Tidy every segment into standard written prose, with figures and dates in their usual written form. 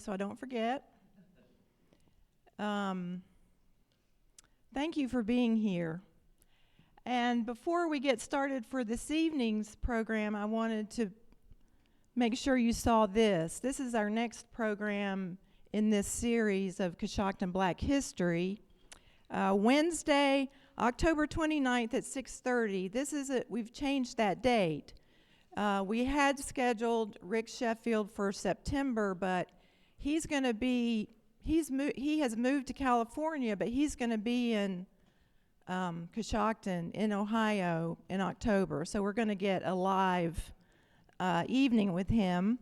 so I don't forget. Thank you for being here. And before we get started for this evening's program, I wanted to make sure you saw this. This is our next program in this series of Coshocton Black History. Wednesday, October 29th at 6:30. We've changed that date. We had scheduled Rick Sheffield for September, but he has moved to California, but he's going to be in Coshocton in Ohio in October. So we're going to get a live evening with him.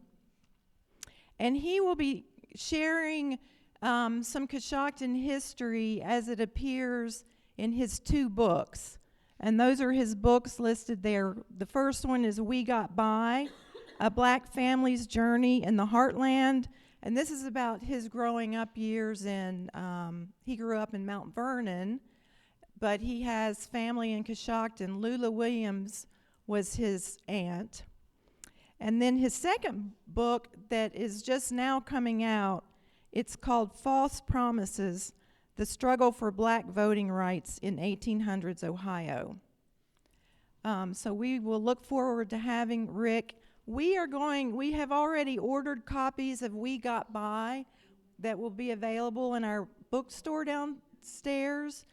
And he will be sharing some Coshocton history as it appears in his 2 books. And those are his books listed there. The first one is We Got By, A Black Family's Journey in the Heartland. And this is about his growing up years he grew up in Mount Vernon, but he has family in Coshocton. Lula Williams was his aunt. And then his second book that is just now coming out, it's called False Promises, The Struggle for Black Voting Rights in 1800s Ohio. So we will look forward to having Rick. We have already ordered copies of We Got By that will be available in our bookstore downstairs.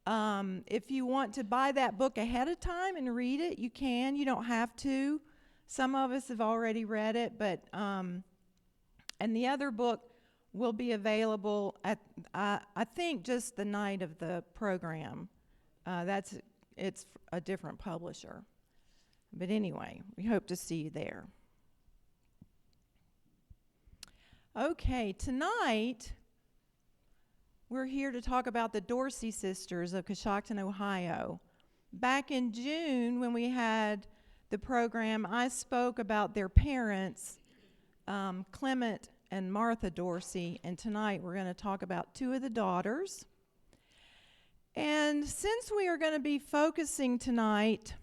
If you want to buy that book ahead of time and read it, you can. You don't have to. Some of us have already read it, but and the other book will be available at I think just the night of the program. It's a different publisher. But anyway, we hope to see you there. Okay, tonight we're here to talk about the Dorsey sisters of Coshocton, Ohio. Back in June, when we had the program, I spoke about their parents, Clement and Martha Dorsey, and tonight we're going to talk about 2 of the daughters. And since we are going to be focusing tonight,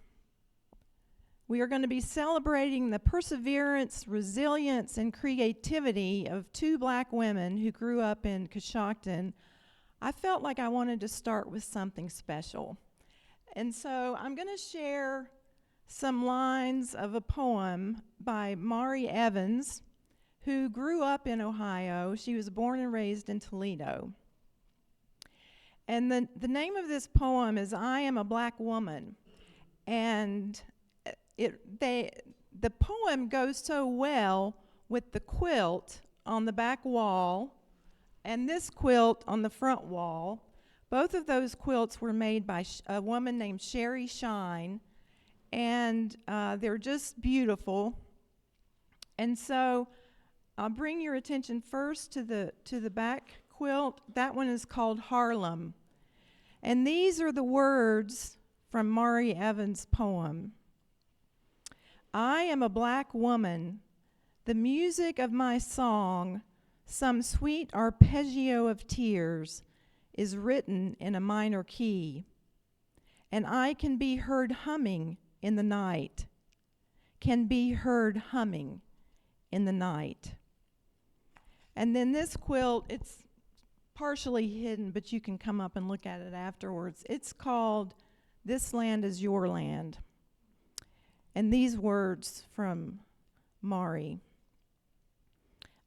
we are going to be celebrating the perseverance, resilience, and creativity of 2 black women who grew up in Coshocton. I felt like I wanted to start with something special. And so I'm going to share some lines of a poem by Mari Evans, who grew up in Ohio. She was born and raised in Toledo. And the name of this poem is I Am a Black Woman. And the poem goes so well with the quilt on the back wall and this quilt on the front wall. Both of those quilts were made by a woman named Sherry Shine, and they're just beautiful. And so I'll bring your attention first to the back quilt. That one is called Harlem. And these are the words from Mari Evans' poem. I am a black woman, the music of my song, some sweet arpeggio of tears, is written in a minor key, and I can be heard humming in the night, can be heard humming in the night. And then this quilt, it's partially hidden, but you can come up and look at it afterwards. It's called This Land is Your Land. And these words from Mari.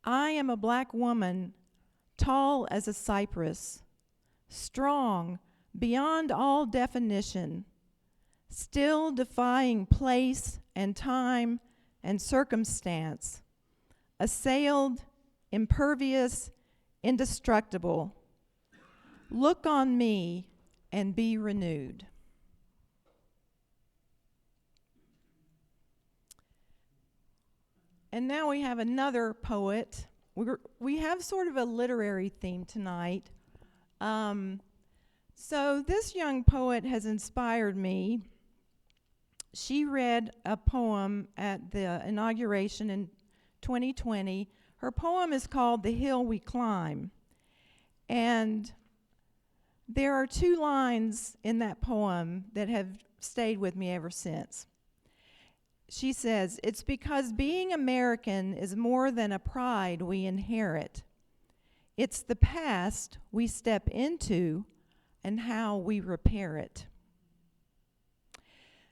I am a black woman, tall as a cypress, strong beyond all definition, still defying place and time and circumstance, assailed, impervious, indestructible. Look on me and be renewed. And now we have another poet. We have sort of a literary theme tonight. So this young poet has inspired me. She read a poem at the inauguration in 2020. Her poem is called The Hill We Climb. And there are 2 lines in that poem that have stayed with me ever since. She says, "It's because being American is more than a pride we inherit. It's the past we step into and how we repair it.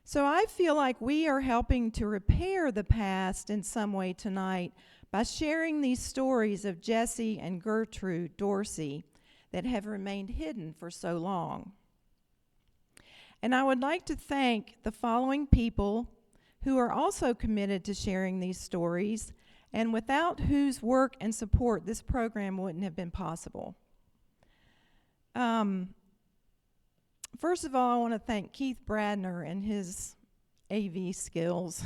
So I feel like we are helping to repair the past in some way tonight by sharing these stories of Jessie and Gertrude Dorsey that have remained hidden for so long. And I would like to thank the following people who are also committed to sharing these stories, and without whose work and support this program wouldn't have been possible. First of all, I want to thank Keith Bradner and his AV skills.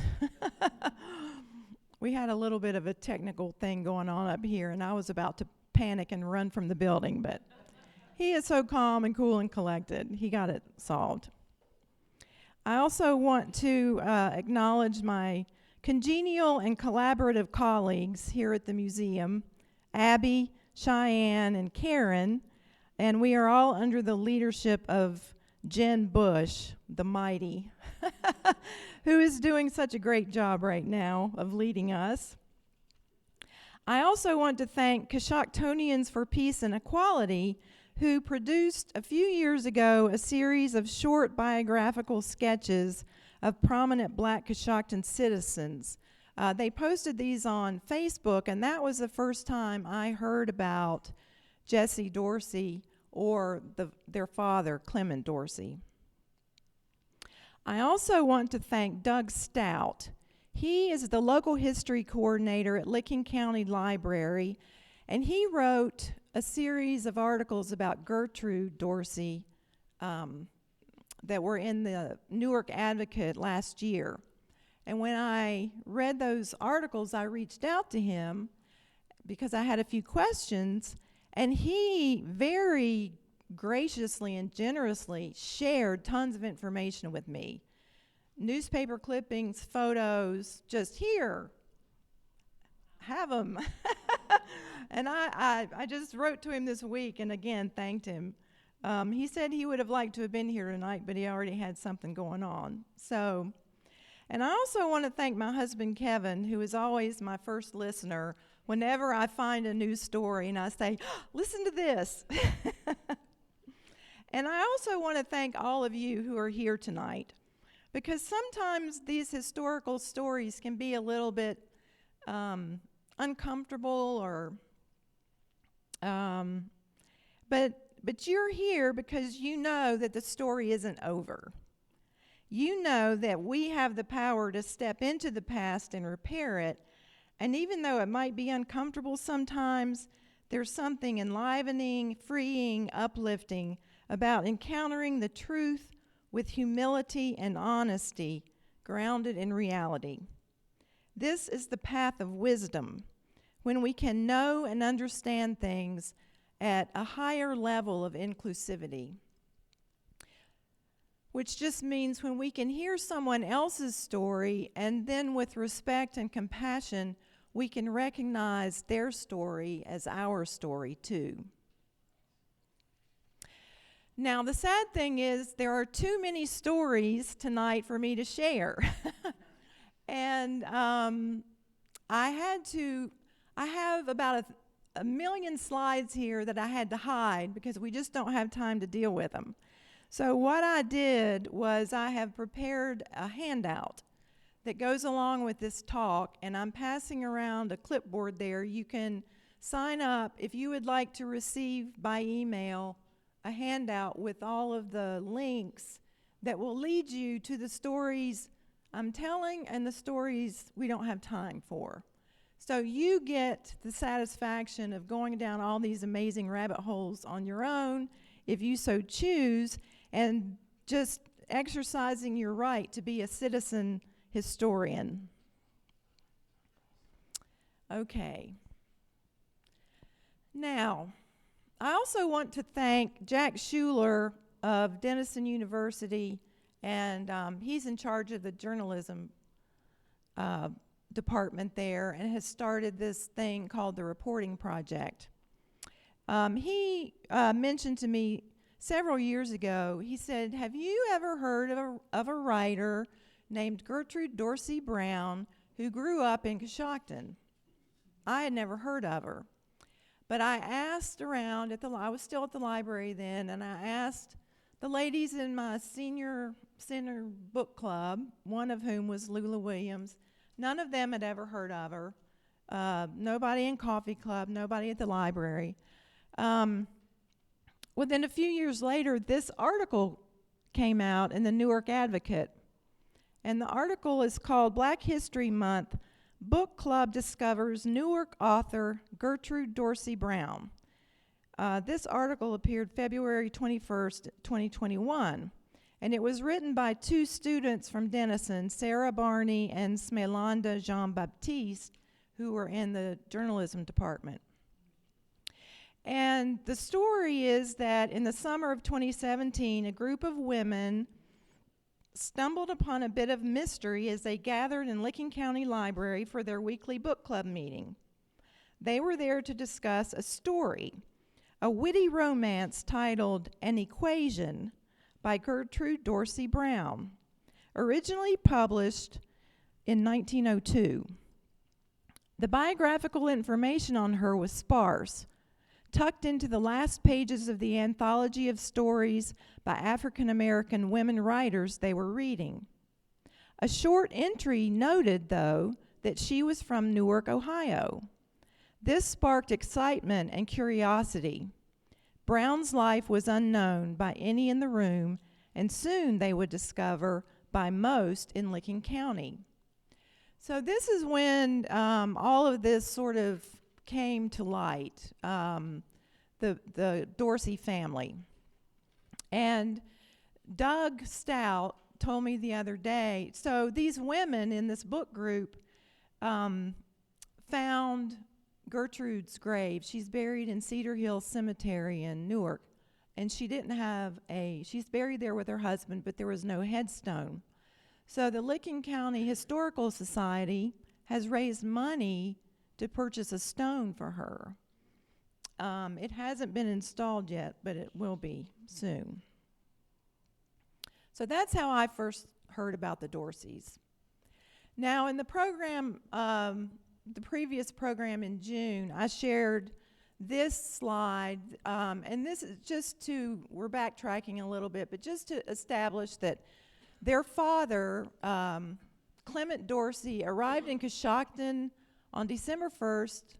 We had a little bit of a technical thing going on up here, and I was about to panic and run from the building, but he is so calm and cool and collected. He got it solved. I also want to acknowledge my congenial and collaborative colleagues here at the museum, Abby, Cheyenne, and Karen, and we are all under the leadership of Jen Bush, the mighty, who is doing such a great job right now of leading us. I also want to thank Coshoctonians for Peace and Equality, who produced a few years ago a series of short biographical sketches of prominent Black Coshocton citizens. They posted these on Facebook, and that was the first time I heard about Jessie Dorsey or their father, Clement Dorsey. I also want to thank Doug Stout. He is the local history coordinator at Licking County Library, and he wrote a series of articles about Gertrude Dorsey that were in the Newark Advocate last year. And when I read those articles, I reached out to him because I had a few questions, and he very graciously and generously shared tons of information with me. Newspaper clippings, photos, just here, have them. And I just wrote to him this week and again thanked him. He said he would have liked to have been here tonight, but he already had something going on. So, and I also want to thank my husband, Kevin, who is always my first listener whenever I find a new story and I say, listen to this. And I also want to thank all of you who are here tonight, because sometimes these historical stories can be a little bit uncomfortable, or but you're here because you know that the story isn't over. You know that we have the power to step into the past and repair it, and even though it might be uncomfortable sometimes, there's something enlivening, freeing, uplifting about encountering the truth with humility and honesty, grounded in reality. This is the path of wisdom, when we can know and understand things at a higher level of inclusivity, which just means when we can hear someone else's story and then with respect and compassion, we can recognize their story as our story too. Now, the sad thing is there are too many stories tonight for me to share. And I have about a million slides here that I had to hide because we just don't have time to deal with them. So what I did was I have prepared a handout that goes along with this talk, and I'm passing around a clipboard there. You can sign up if you would like to receive by email a handout with all of the links that will lead you to the stories I'm telling and the stories we don't have time for. So you get the satisfaction of going down all these amazing rabbit holes on your own, if you so choose, and just exercising your right to be a citizen historian. Okay. Now, I also want to thank Jack Schuler of Denison University, and he's in charge of the journalism department there and has started this thing called the Reporting Project. He mentioned to me several years ago, he said, have you ever heard of a writer named Gertrude Dorsey Brown who grew up in Coshocton? I had never heard of her. But I asked around I was still at the library then, and I asked the ladies in my senior center book club, one of whom was Lula Williams. None of them had ever heard of her. Nobody in coffee club, nobody at the library. Within a few years later, this article came out in the Newark Advocate. And the article is called Black History Month, Book Club Discovers Newark Author Gertrude Dorsey Brown. This article appeared February 21st, 2021. And it was written by two students from Denison, Sarah Barney and Smelanda Jean-Baptiste, who were in the journalism department. And the story is that in the summer of 2017, a group of women stumbled upon a bit of mystery as they gathered in Licking County Library for their weekly book club meeting. They were there to discuss a story, a witty romance titled An Equation by Gertrude Dorsey Brown, originally published in 1902. The biographical information on her was sparse, tucked into the last pages of the anthology of stories by African American women writers they were reading. A short entry noted, though, that she was from Newark, Ohio. This sparked excitement and curiosity. Brown's life was unknown by any in the room, and soon they would discover by most in Licking County. So this is when all of this sort of came to light, the Dorsey family. And Doug Stout told me the other day, so these women in this book group found Gertrude's grave. She's buried in Cedar Hill Cemetery in Newark, and she's buried there with her husband, but there was no headstone. So the Licking County Historical Society has raised money to purchase a stone for her. It hasn't been installed yet, but it will be soon. So that's how I first heard about the Dorseys. Now, in the program, the previous program in June, I shared this slide, and this is we're backtracking a little bit, but just to establish that their father, Clement Dorsey, arrived in Coshocton on December 1st,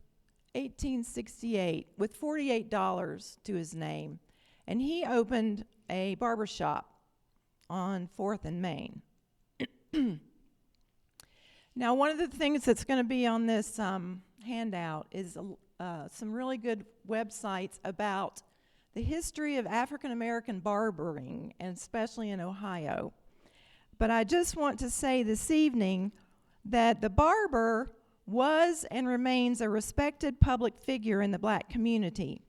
1868, with $48 to his name, and he opened a barbershop on 4th and Main. Now, one of the things that's going to be on this handout is some really good websites about the history of African American barbering, and especially in Ohio. But I just want to say this evening that the barber was and remains a respected public figure in the black community.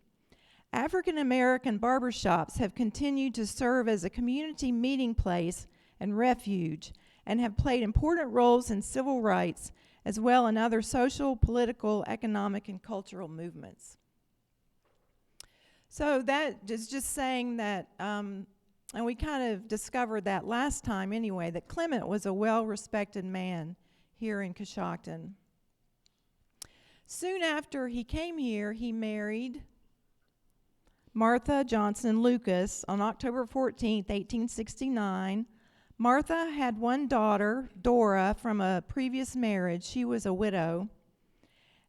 African American barbershops have continued to serve as a community meeting place and refuge, and have played important roles in civil rights as well in other social, political, economic, and cultural movements. So that is just saying that, and we kind of discovered that last time anyway, that Clement was a well-respected man here in Coshocton. Soon after he came here, he married Martha Johnson Lucas on October 14th, 1869. Martha had one daughter, Dora, from a previous marriage. She was a widow.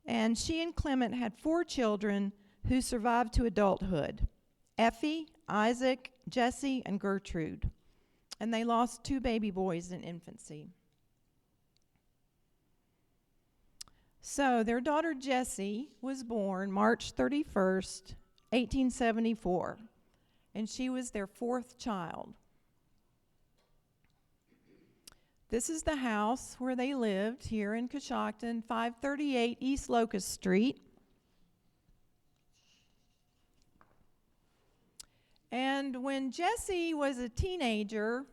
And she and Clement had 4 children who survived to adulthood: Effie, Isaac, Jessie, and Gertrude. And they lost 2 baby boys in infancy. So their daughter Jessie was born March 31st, 1874, and she was their 4th child. This is the house where they lived here in Coshocton, 538 East Locust Street. And when Jessie was a teenager,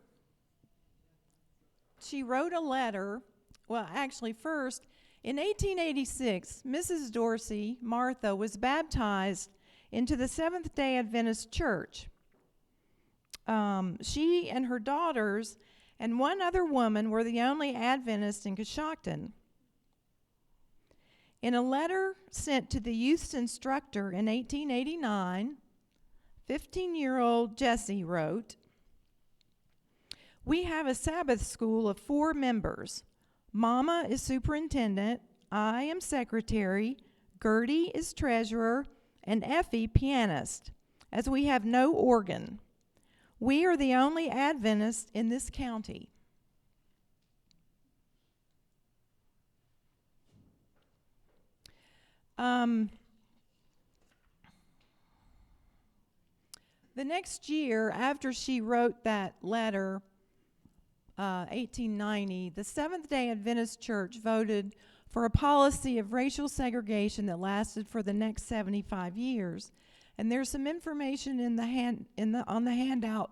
she wrote a letter. Well, actually, first, in 1886, Mrs. Dorsey, Martha, was baptized into the Seventh-day Adventist Church. She and her daughters and one other woman were the only Adventists in Coshocton. In a letter sent to the youth's instructor in 1889, 15-year-old Jessie wrote, "We have a Sabbath school of 4 members. Mama is superintendent, I am secretary, Gertie is treasurer, and Effie pianist, as we have no organ. We are the only Adventists in this county." The next year, after she wrote that letter, 1890, the Seventh-day Adventist Church voted for a policy of racial segregation that lasted for the next 75 years. And there's some information in the on the handout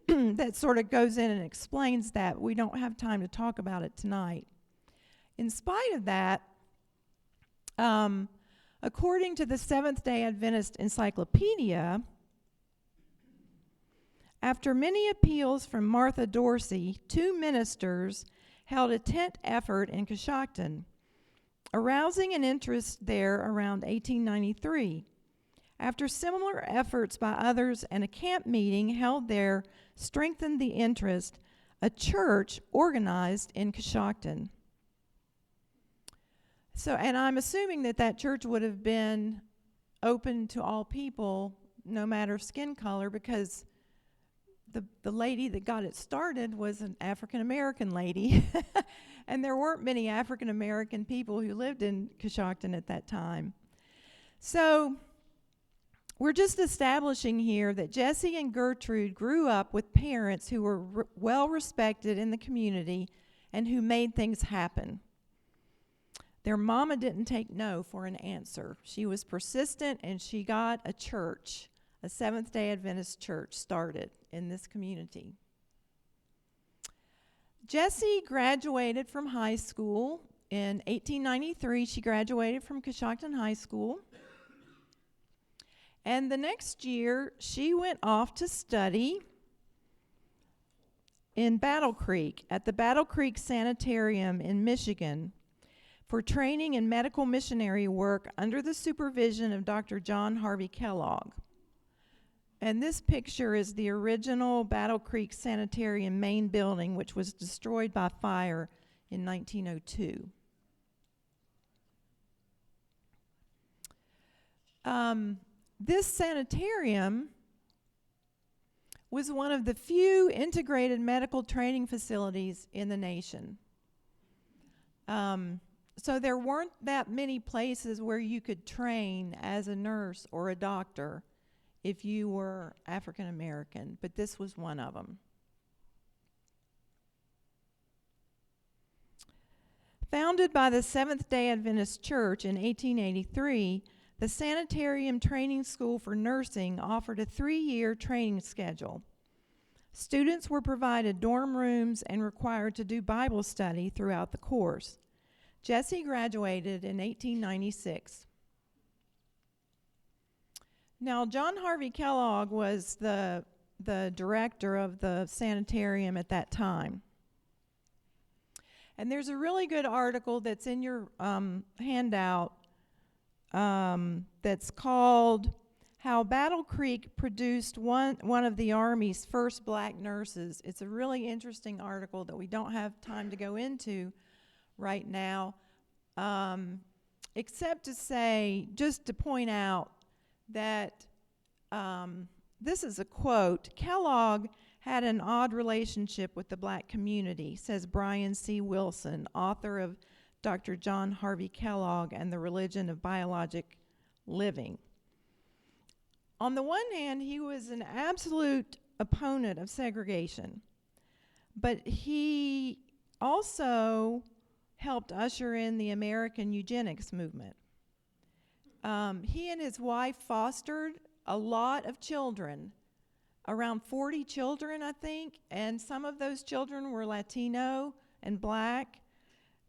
that sort of goes in and explains that. We don't have time to talk about it tonight. In spite of that, according to the Seventh-day Adventist Encyclopedia, after many appeals from Martha Dorsey, 2 ministers held a tent effort in Coshocton, arousing an interest there around 1893. After similar efforts by others and a camp meeting held there strengthened the interest, a church organized in Coshocton. So, and I'm assuming that church would have been open to all people, no matter skin color, because the lady that got it started was an African-American lady, and there weren't many African-American people who lived in Coshocton at that time. So we're just establishing here that Jessie and Gertrude grew up with parents who were well respected in the community and who made things happen. Their mama didn't take no for an answer. She was persistent, and she got a church, a Seventh-day Adventist church, started in this community. Jessie graduated from high school. In 1893, she graduated from Coshocton High School. And the next year, she went off to study in Battle Creek, at the Battle Creek Sanitarium in Michigan, for training in medical missionary work under the supervision of Dr. John Harvey Kellogg. And this picture is the original Battle Creek Sanitarium main building, which was destroyed by fire in 1902. This sanitarium was one of the few integrated medical training facilities in the nation. So there weren't that many places where you could train as a nurse or a doctor if you were African American, but this was one of them. Founded by the Seventh-day Adventist Church in 1883, the Sanitarium Training School for Nursing offered a 3-year training schedule. Students were provided dorm rooms and required to do Bible study throughout the course. Jessie graduated in 1896. Now, John Harvey Kellogg was the director of the sanitarium at that time. And there's a really good article that's in your handout that's called "How Battle Creek Produced One of the Army's First Black Nurses." It's a really interesting article that we don't have time to go into right now, except to say, just to point out that this is a quote: "Kellogg had an odd relationship with the black community," says Brian C. Wilson, author of Dr. John Harvey Kellogg and the Religion of Biologic Living. On the one hand, he was an absolute opponent of segregation, but he also helped usher in the American eugenics movement. He and his wife fostered a lot of children, around 40 children, I think, and some of those children were Latino and black.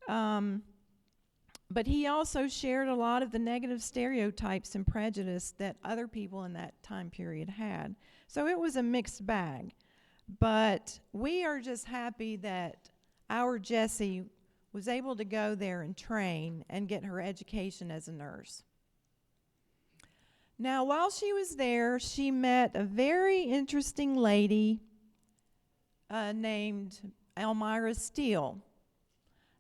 But he also shared a lot of the negative stereotypes and prejudice that other people in that time period had. So it was a mixed bag. But we are just happy that our Jessie was able to go there and train and get her education as a nurse. Now, while she was there, she met a very interesting lady named Elmira Steele.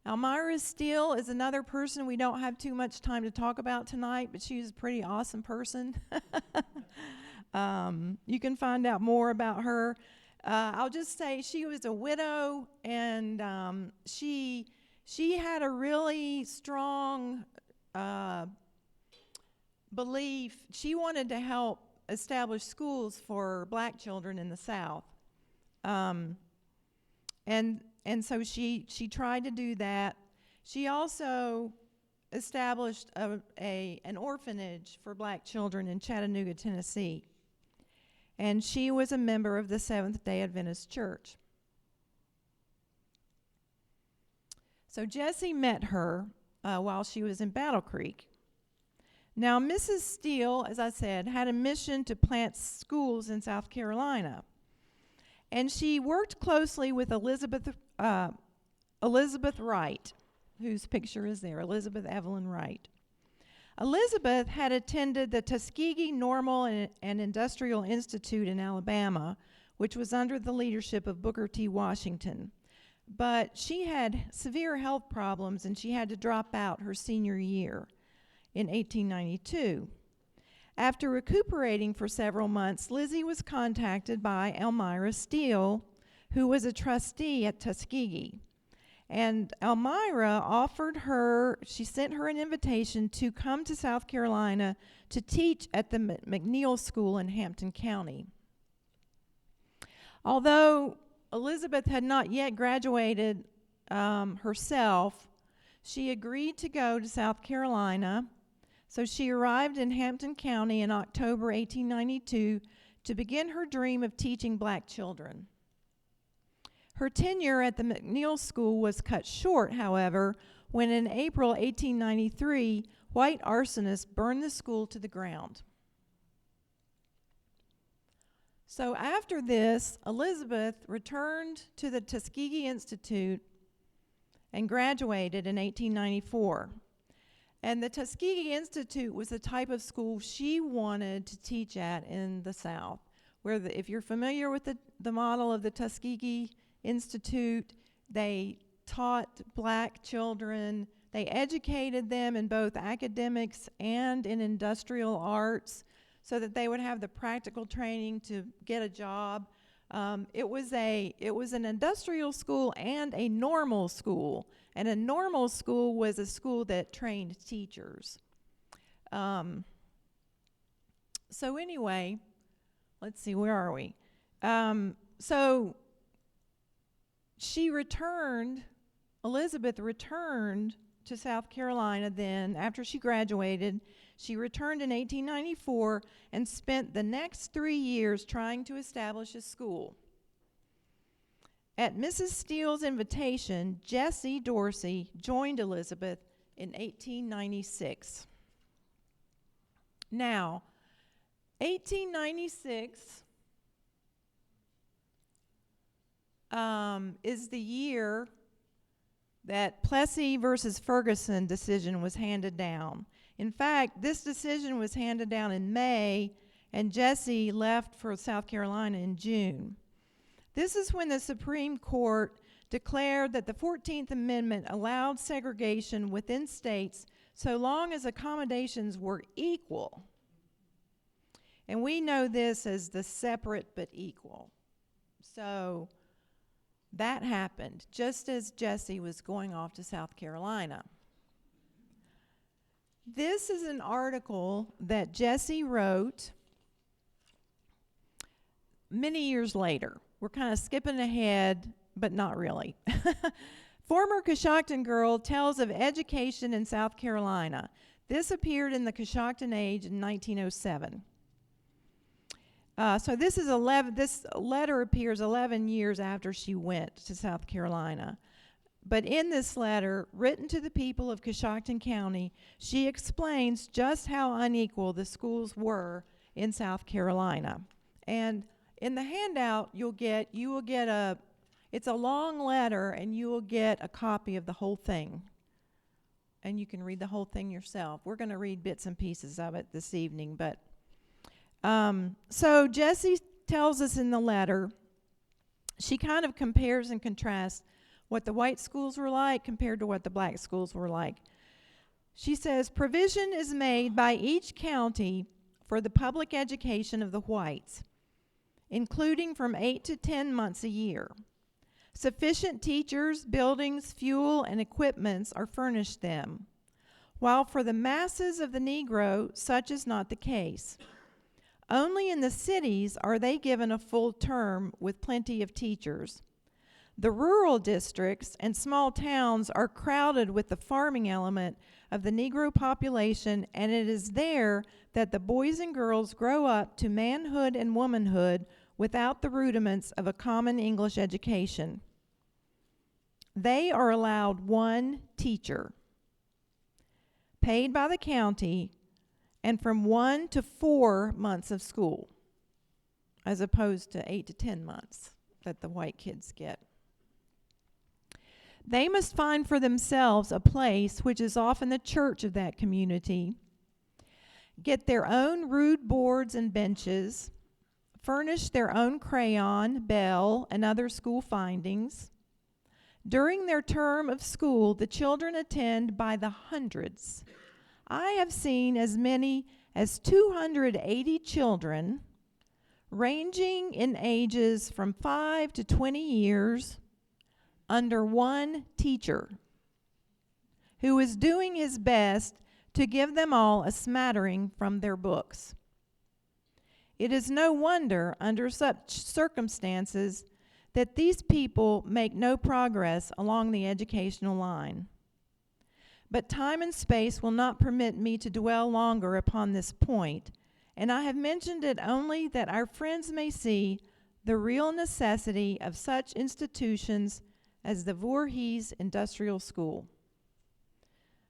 Elmira Steele is another person we don't have too much time to talk about tonight, but she's a pretty awesome person. You can find out more about her. I'll just say she was a widow, and she had a really strong belief. She wanted to help establish schools for black children in the South. And so she tried to do that. She also established an orphanage for black children in Chattanooga, Tennessee. And she was a member of the Seventh-day Adventist Church. So Jessie met her while she was in Battle Creek. Now, Mrs. Steele, as I said, had a mission to plant schools in South Carolina. And she worked closely with Elizabeth Wright, whose picture is there, Elizabeth Evelyn Wright. Elizabeth had attended the Tuskegee Normal and Industrial Institute in Alabama, which was under the leadership of Booker T. Washington. But she had severe health problems, and she had to drop out her senior year in 1892. After recuperating for several months, Lizzie was contacted by Elmira Steele, who was a trustee at Tuskegee. And Elmira she sent her an invitation to come to South Carolina to teach at the McNeil School in Hampton County. Although Elizabeth had not yet graduated herself, she agreed to go to South Carolina. So she arrived in Hampton County in October 1892 to begin her dream of teaching black children. Her tenure at the McNeil School was cut short, however, when in April 1893, white arsonists burned the school to the ground. So after this, Elizabeth returned to the Tuskegee Institute and graduated in 1894. And the Tuskegee Institute was the type of school she wanted to teach at in the South, where if you're familiar with the model of the Tuskegee Institute, they taught black children, they educated them in both academics and in industrial arts so that they would have the practical training to get a job. It was an industrial school and a normal school. And a normal school was a school that trained teachers. So anyway, let's see, where are we? So Elizabeth returned to South Carolina then after she graduated. She returned in 1894 and spent the next 3 years trying to establish a school. At Mrs. Steele's invitation, Jessie Dorsey joined Elizabeth in 1896. Now, 1896 is the year that Plessy versus Ferguson decision was handed down. In fact, this decision was handed down in May, and Jessie left for South Carolina in June. This is when the Supreme Court declared that the 14th Amendment allowed segregation within states so long as accommodations were equal. And we know this as the separate but equal. So that happened just as Jessie was going off to South Carolina. This is an article that Jessie wrote many years later. We're kind of skipping ahead, but not really. Former Coshocton girl tells of education in South Carolina. This appeared in the Coshocton Age in 1907. So this letter appears 11 years after she went to South Carolina. But in this letter, written to the people of Coshocton County, she explains just how unequal the schools were in South Carolina. And in the handout, you will get It's a long letter, and you will get a copy of the whole thing. And you can read the whole thing yourself. We're going to read bits and pieces of it this evening. But so Jessie tells us in the letter, she kind of compares and contrasts what the white schools were like compared to what the black schools were like. She says, provision is made by each county for the public education of the whites, including from 8 to 10 months a year. Sufficient teachers, buildings, fuel, and equipments are furnished them, while for the masses of the Negro, such is not the case. Only in the cities are they given a full term with plenty of teachers. The rural districts and small towns are crowded with the farming element of the Negro population, and it is there that the boys and girls grow up to manhood and womanhood without the rudiments of a common English education. They are allowed one teacher, paid by the county, and from 1 to 4 months of school, as opposed to 8 to 10 months that the white kids get. They must find for themselves a place, which is often the church of that community, get their own rude boards and benches, furnish their own crayon, bell, and other school findings. During their term of school, the children attend by the hundreds. I have seen as many as 280 children, ranging in ages from 5 to 20 years, under one teacher, who is doing his best to give them all a smattering from their books. It is no wonder, under such circumstances, that these people make no progress along the educational line. But time and space will not permit me to dwell longer upon this point, and I have mentioned it only that our friends may see the real necessity of such institutions as the Voorhees Industrial School.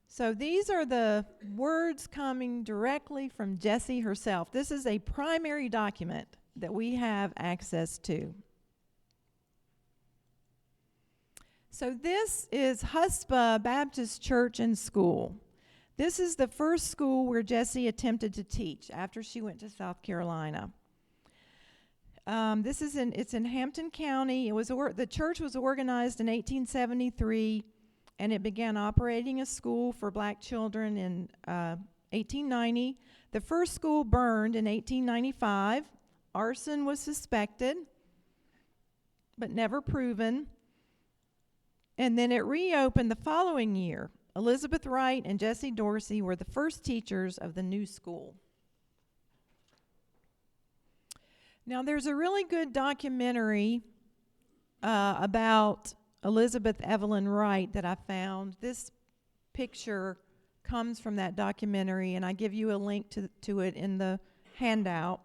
So these are the words coming directly from Jessie herself. This is a primary document that we have access to. So this is Huspa Baptist Church and School. This is the first school where Jessie attempted to teach after she went to South Carolina. It's in Hampton County. The church was organized in 1873, and it began operating a school for black children in 1890. The first school burned in 1895. Arson was suspected, but never proven. And then it reopened the following year. Elizabeth Wright and Jessie Dorsey were the first teachers of the new school. Now, there's a really good documentary about Elizabeth Evelyn Wright that I found. This picture comes from that documentary, and I give you a link to it in the handout.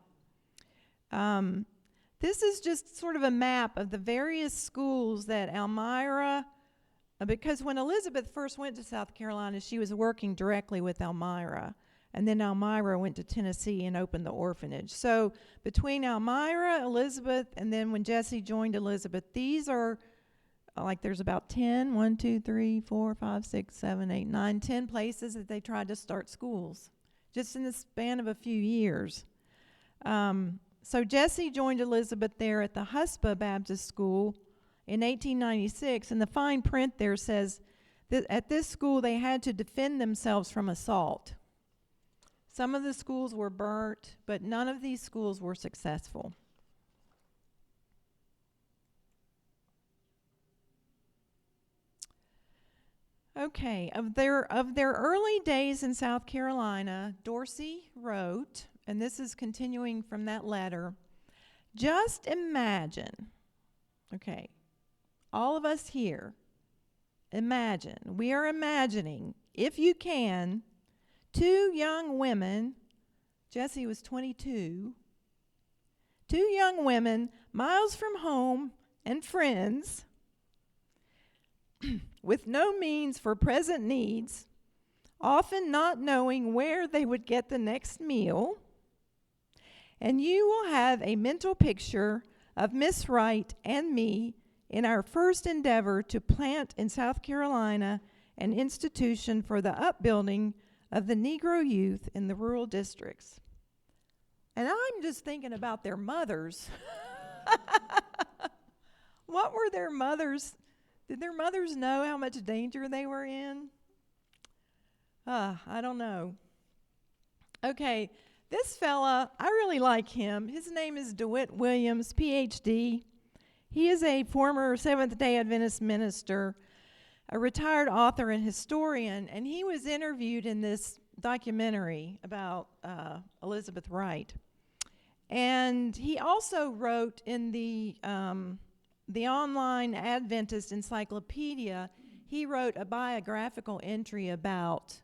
This is just sort of a map of the various schools that Elmira, because when Elizabeth first went to South Carolina, she was working directly with Elmira. And then Elmira went to Tennessee and opened the orphanage. So between Elmira, Elizabeth, and then when Jessie joined Elizabeth, these are, there's about 10, 1, 2, 3, 4, 5, 6, 7, 8, 9, 10 places that they tried to start schools, just in the span of a few years. So Jessie joined Elizabeth there at the Huspa Baptist School in 1896, and the fine print there says that at this school they had to defend themselves from assault. Some of the schools were burnt, but none of these schools were successful. Okay, of their early days in South Carolina, Dorsey wrote, and this is continuing from that letter, just imagine, okay, all of us here, imagine, we are imagining, if you can, 2 young women, Jessie was 22, 2 young women, miles from home and friends, with no means for present needs, often not knowing where they would get the next meal, and you will have a mental picture of Miss Wright and me in our first endeavor to plant in South Carolina an institution for the upbuilding of the Negro youth in the rural districts. And I'm just thinking about their mothers. What were their mothers? Did their mothers know how much danger they were in? I don't know. Okay, this fella, I really like him. His name is DeWitt Williams, Ph.D. He is a former Seventh-day Adventist minister, a retired author and historian, and he was interviewed in this documentary about Elizabeth Wright. And he also wrote in the online Adventist Encyclopedia, he wrote a biographical entry about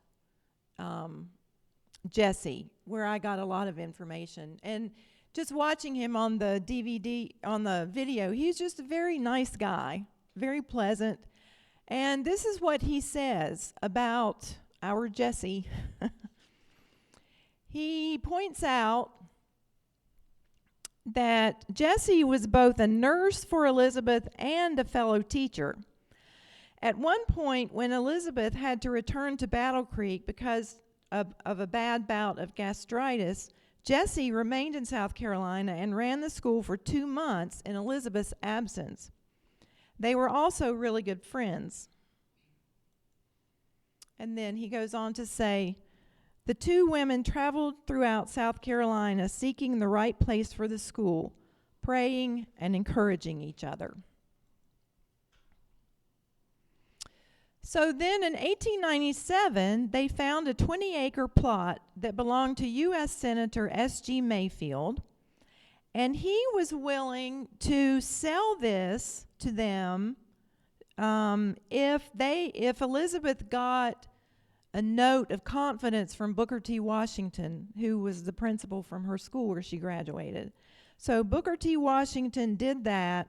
Jessie, where I got a lot of information. And just watching him on the DVD, on the video, he's just a very nice guy, very pleasant. And this is what he says about our Jessie. He points out that Jessie was both a nurse for Elizabeth and a fellow teacher. At one point, when Elizabeth had to return to Battle Creek because of a bad bout of gastritis, Jessie remained in South Carolina and ran the school for 2 months in Elizabeth's absence. They were also really good friends. And then he goes on to say, the two women traveled throughout South Carolina seeking the right place for the school, praying and encouraging each other. So then in 1897, they found a 20-acre plot that belonged to U.S. Senator S.G. Mayfield, and he was willing to sell this to them if Elizabeth got a note of confidence from Booker T. Washington, who was the principal from her school where she graduated. So Booker T. Washington did that,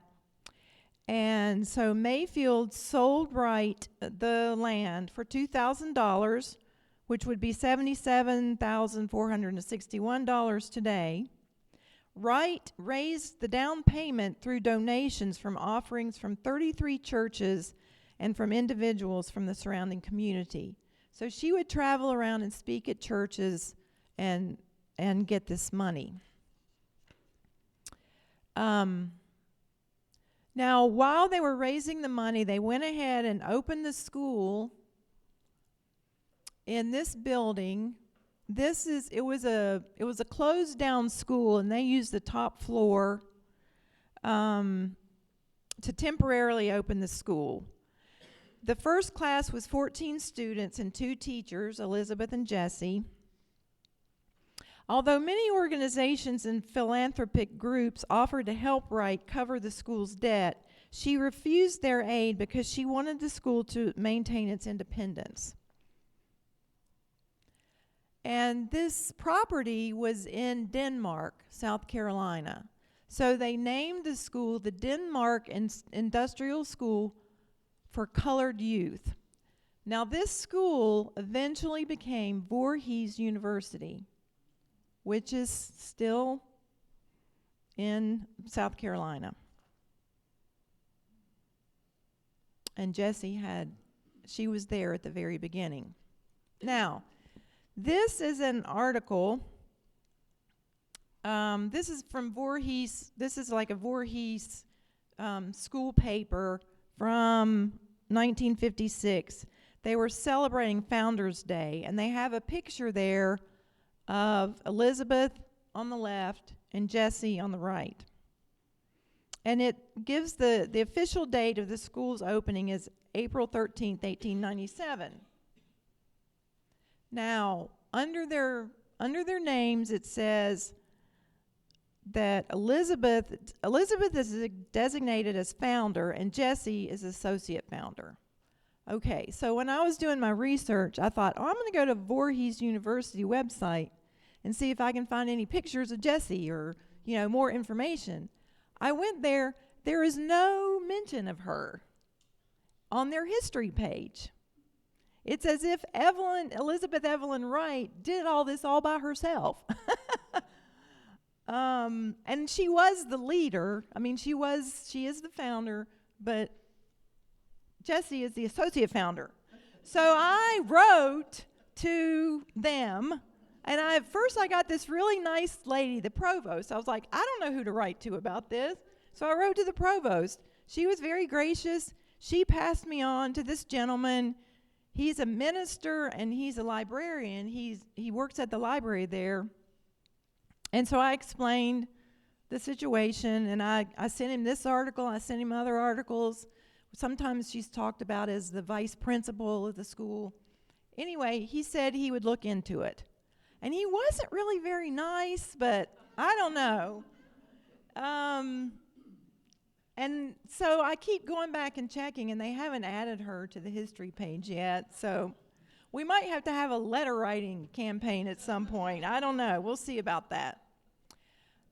and so Mayfield sold Wright the land for $2,000, which would be $77,461 today. Wright raised the down payment through donations from offerings from 33 churches and from individuals from the surrounding community. So she would travel around and speak at churches and get this money. Now, while they were raising the money, they went ahead and opened the school in this building. It was a closed down school, and they used the top floor to temporarily open the school. The first class was 14 students and 2 teachers, Elizabeth and Jessie. Although many organizations and philanthropic groups offered to help Wright cover the school's debt, she refused their aid because she wanted the school to maintain its independence. And this property was in Denmark, South Carolina. So they named the school the Denmark Industrial School for Colored Youth. Now this school eventually became Voorhees University, which is still in South Carolina. And Jessie she was there at the very beginning. Now, this is an article. This is from Voorhees. This is like a Voorhees school paper from 1956. They were celebrating Founders Day, and they have a picture there of Elizabeth on the left and Jessie on the right. And it gives the official date of the school's opening is April 13th, 1897. Now, under their names, it says that Elizabeth is designated as founder and Jessie is associate founder. Okay, so when I was doing my research, I thought, I'm going to go to Voorhees University website and see if I can find any pictures of Jessie or, more information. I went there. There is no mention of her on their history page. It's as if Elizabeth Evelyn Wright did all this all by herself. And she was the leader. I mean, she is the founder, but Jessie is the associate founder. So I wrote to them, and at first I got this really nice lady, the provost. I was like, I don't know who to write to about this. So I wrote to the provost. She was very gracious. She passed me on to this gentleman. He's a minister and he's a librarian. He works at the library there. And so I explained the situation, and I sent him this article. I sent him other articles. Sometimes she's talked about as the vice principal of the school. Anyway, he said he would look into it. And he wasn't really very nice, but I don't know. And so I keep going back and checking, and they haven't added her to the history page yet. So we might have to have a letter writing campaign at some point. I don't know. We'll see about that.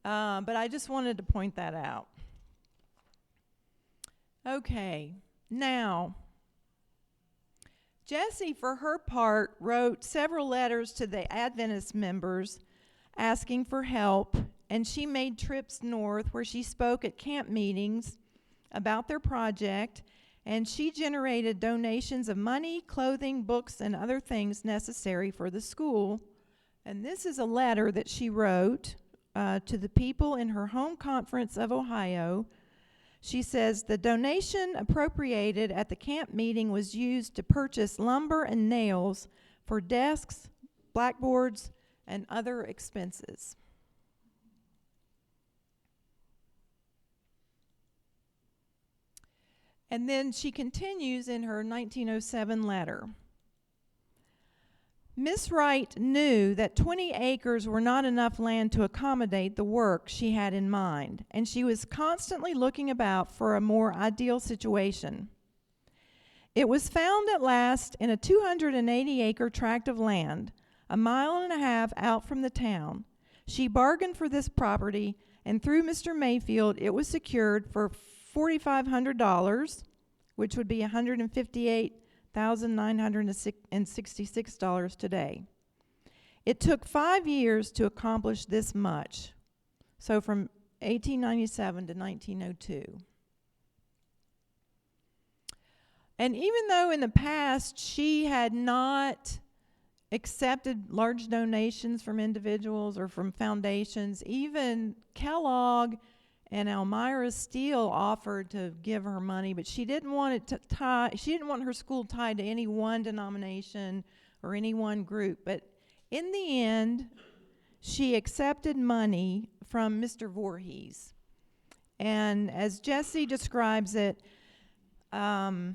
But I just wanted to point that out. Okay, now, Jessie, for her part, wrote several letters to the Adventist members asking for help, and she made trips north where she spoke at camp meetings about their project, and she generated donations of money, clothing, books, and other things necessary for the school. And this is a letter that she wrote to the people in her home conference of Ohio. She says, the donation appropriated at the camp meeting was used to purchase lumber and nails for desks, blackboards, and other expenses. And then she continues in her 1907 letter. Miss Wright knew that 20 acres were not enough land to accommodate the work she had in mind, and she was constantly looking about for a more ideal situation. It was found at last in a 280-acre tract of land, a mile and a half out from the town. She bargained for this property, and through Mr. Mayfield, it was secured for $4,500, which would be $158,966 today. It took 5 years to accomplish this much, so from 1897 to 1902. And even though in the past she had not accepted large donations from individuals or from foundations, even Kellogg and Elmira Steele offered to give her money, but she didn't want it to she didn't want her school tied to any one denomination or any one group. But in the end, she accepted money from Mr. Voorhees. And as Jessie describes it, let's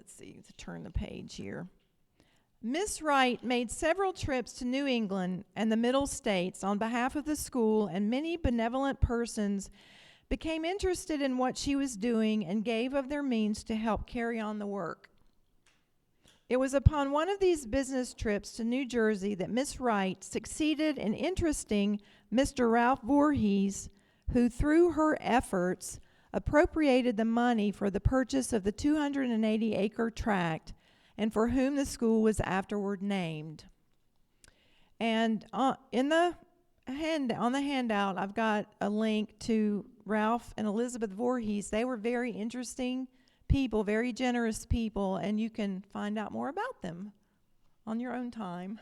see, to turn the page here. Miss Wright made several trips to New England and the Middle States on behalf of the school, and many benevolent persons became interested in what she was doing and gave of their means to help carry on the work. It was upon one of these business trips to New Jersey that Miss Wright succeeded in interesting Mr. Ralph Voorhees, who through her efforts appropriated the money for the purchase of the 280-acre tract, and for whom the school was afterward named. And on the handout, I've got a link to Ralph and Elizabeth Voorhees. They were very interesting people, very generous people, and you can find out more about them on your own time.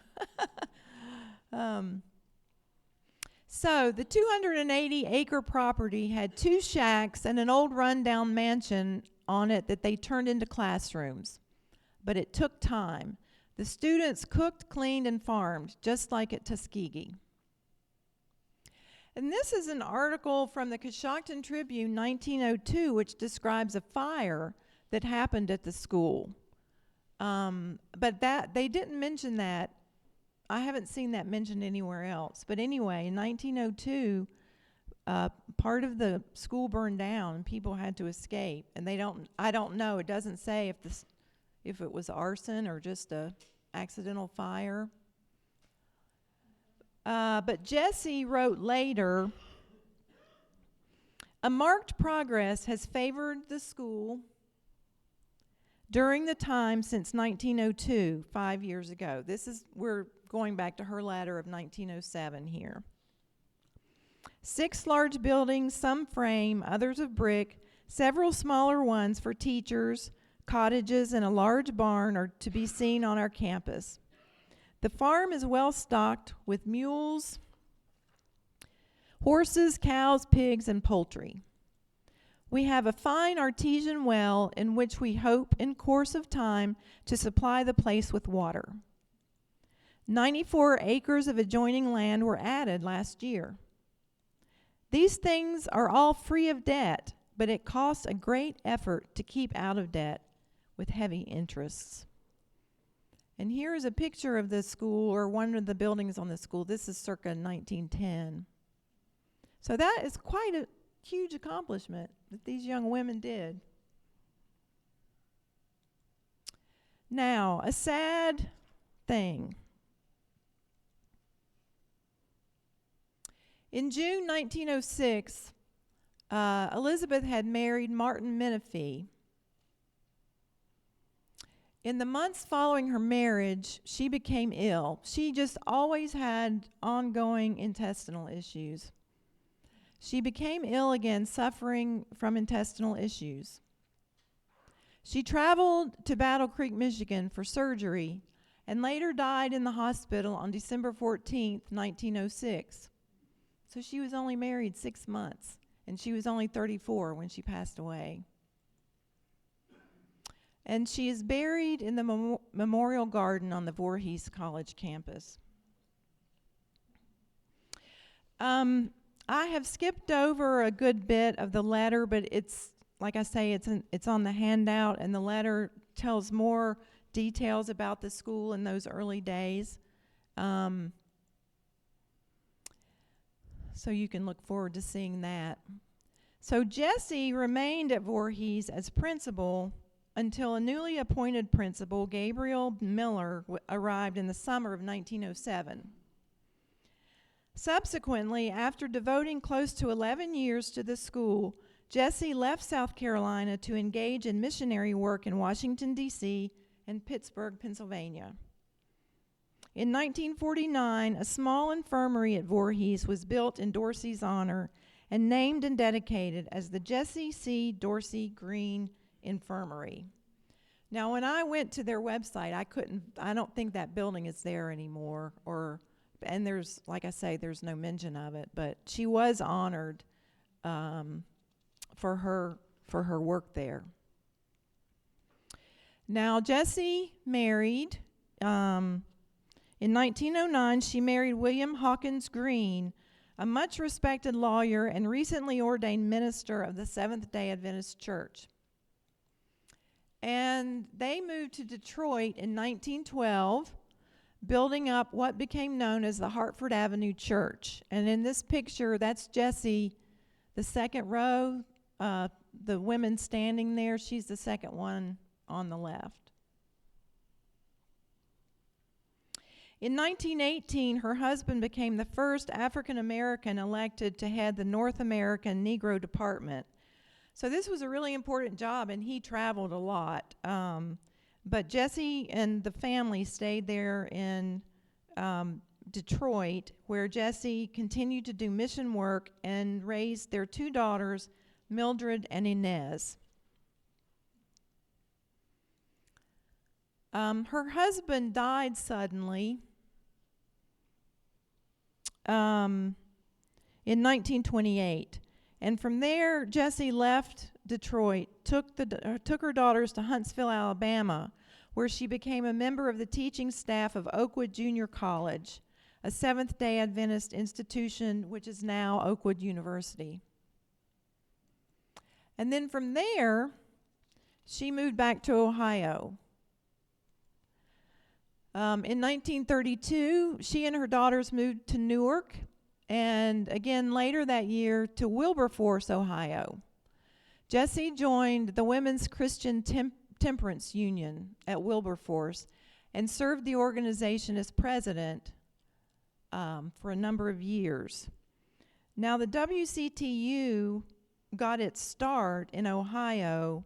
So the 280-acre property had 2 shacks and an old rundown mansion on it that they turned into classrooms. But it took time. The students cooked, cleaned, and farmed, just like at Tuskegee. And this is an article from the Coshocton Tribune, 1902, which describes a fire that happened at the school. But that they didn't mention that. I haven't seen that mentioned anywhere else. But anyway, in 1902, part of the school burned down, and people had to escape. And I don't know. It doesn't say if it was arson or just a accidental fire. But Jessie wrote later, a marked progress has favored the school during the time since 1902, 5 years ago. We're going back to her letter of 1907 here. 6 large buildings, some frame, others of brick, Several smaller ones for teachers, cottages, and a large barn are to be seen on our campus. The farm is well stocked with mules, horses, cows, pigs, and poultry. We have a fine artesian well in which we hope in course of time to supply the place with water. 94 acres of adjoining land were added last year. These things are all free of debt, but it costs a great effort to keep out of debt with heavy interests. And here is a picture of the school, or one of the buildings on the school. This is circa 1910. So that is quite a huge accomplishment that these young women did. Now, a sad thing. In June 1906, Elizabeth had married Martin Menifee. In the months following her marriage, she became ill. She just always had ongoing intestinal issues. She became ill again, suffering from intestinal issues. She traveled to Battle Creek, Michigan for surgery and later died in the hospital on December 14th, 1906. So she was only married 6 months, and she was only 34 when she passed away. And she is buried in the Memorial Garden on the Voorhees College campus. I have skipped over a good bit of the letter, but it's, like I say, it's on the handout, and the letter tells more details about the school in those early days. So you can look forward to seeing that. So Jessie remained at Voorhees as principal until a newly appointed principal, Gabriel Miller, arrived in the summer of 1907. Subsequently, after devoting close to 11 years to the school, Jessie left South Carolina to engage in missionary work in Washington, D.C. and Pittsburgh, Pennsylvania. In 1949, a small infirmary at Voorhees was built in Dorsey's honor and named and dedicated as the Jessie C. Dorsey Green Infirmary. Now, when I went to their website, I don't think that building is there anymore, and there's, like I say, there's no mention of it, but she was honored for her work there. Now, Jessie married, in 1909, she married William Hawkins Green, a much respected lawyer and recently ordained minister of the Seventh-day Adventist Church. And they moved to Detroit in 1912, building up what became known as the Hartford Avenue Church. And in this picture, that's Jessie, the second row, the women standing there. She's the second one on the left. In 1918, her husband became the first African American elected to head the North American Negro Department. So this was a really important job, and he traveled a lot. But Jessie and the family stayed there in Detroit, where Jessie continued to do mission work and raised their two daughters, Mildred and Inez. Her husband died suddenly in 1928. And from there, Jessie left Detroit, took her daughters to Huntsville, Alabama, where she became a member of the teaching staff of Oakwood Junior College, a Seventh-day Adventist institution, which is now Oakwood University. And then from there, she moved back to Ohio. In 1932, she and her daughters moved to Newark, and again later that year to Wilberforce, Ohio. Jessie joined the Women's Christian Temperance Union at Wilberforce and served the organization as president for a number of years. Now, the WCTU got its start in Ohio,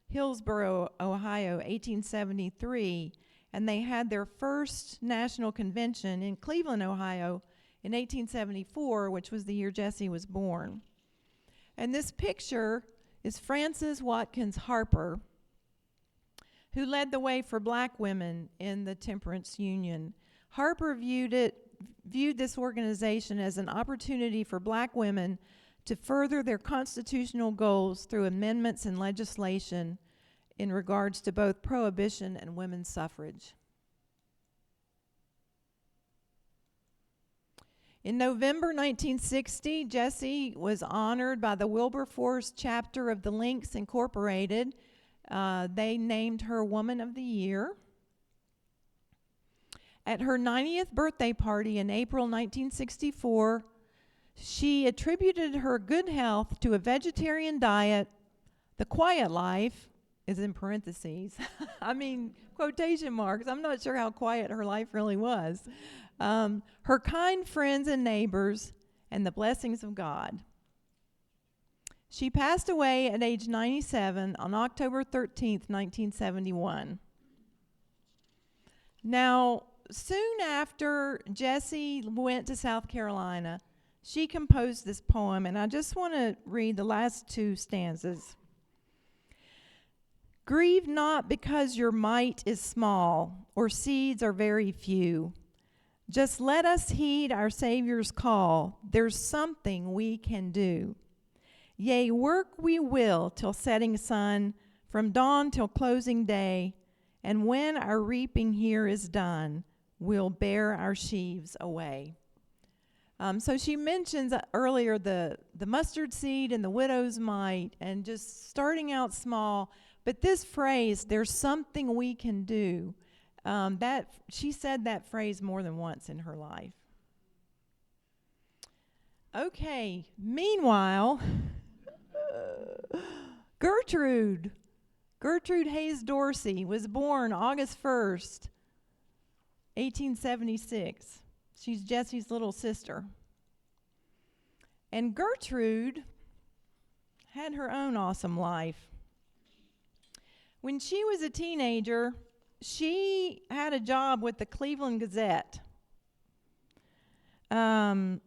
Hillsboro, Ohio, 1873, and they had their first national convention in Cleveland, Ohio, in 1874, which was the year Jessie was born. And this picture is Frances Watkins Harper, who led the way for black women in the Temperance Union. Harper viewed this organization as an opportunity for black women to further their constitutional goals through amendments and legislation in regards to both prohibition and women's suffrage. In November 1960, Jessie was honored by the Wilberforce chapter of the Links Incorporated. They named her Woman of the Year. At her 90th birthday party in April 1964, she attributed her good health to a vegetarian diet, the quiet life, is in parentheses, I mean, quotation marks. I'm not sure how quiet her life really was. Her kind friends and neighbors, and the blessings of God. She passed away at age 97 on October 13th, 1971. Now, soon after Jessie went to South Carolina, she composed this poem, and I just want to read the last two stanzas. Grieve not because your mite is small, or seeds are very few. Just let us heed our Savior's call. There's something we can do. Yea, work we will till setting sun, from dawn till closing day, and when our reaping here is done, we'll bear our sheaves away. So she mentions earlier the mustard seed and the widow's mite, and just starting out small. But this phrase, there's something we can do, that she said that phrase more than once in her life. Okay, meanwhile, Gertrude Hayes Dorsey was born August 1st, 1876. She's Jessie's little sister. And Gertrude had her own awesome life. When she was a teenager, she had a job with the Cleveland Gazette.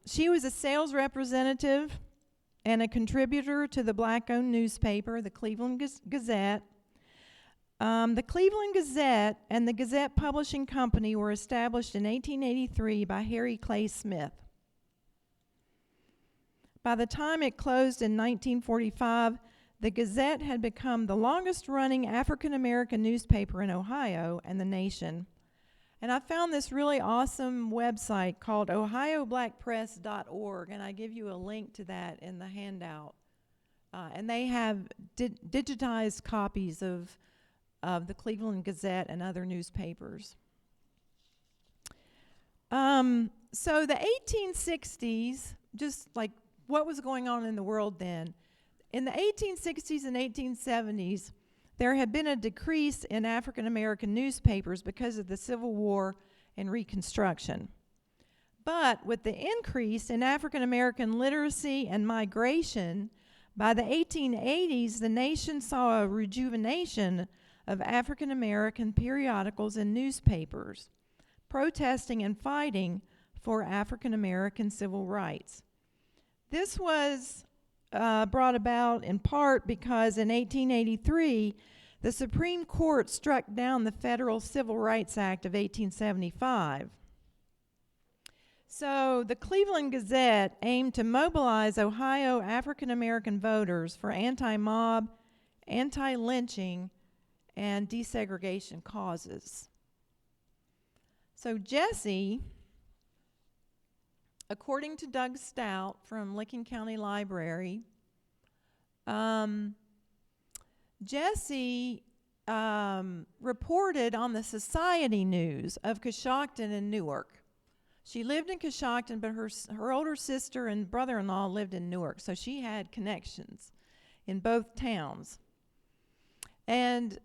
She was a sales representative and a contributor to the black-owned newspaper, the Cleveland Gazette. The Cleveland Gazette and the Gazette Publishing Company were established in 1883 by Harry Clay Smith. By the time it closed in 1945, the Gazette had become the longest-running African-American newspaper in Ohio and the nation. And I found this really awesome website called ohioblackpress.org, and I give you a link to that in the handout. And they have digitized copies of the Cleveland Gazette and other newspapers. So the 1860s, just like what was going on in the world then, in the 1860s and 1870s, there had been a decrease in African American newspapers because of the Civil War and Reconstruction. But with the increase in African American literacy and migration, by the 1880s, the nation saw a rejuvenation of African American periodicals and newspapers, protesting and fighting for African American civil rights. This was brought about in part because in 1883, the Supreme Court struck down the Federal Civil Rights Act of 1875. So the Cleveland Gazette aimed to mobilize Ohio African American voters for anti-mob, anti-lynching, and desegregation causes. So Jessie, according to Doug Stout from Licking County Library, Jessie reported on the society news of Coshocton and Newark. She lived in Coshocton, but her older sister and brother-in-law lived in Newark, so she had connections in both towns. And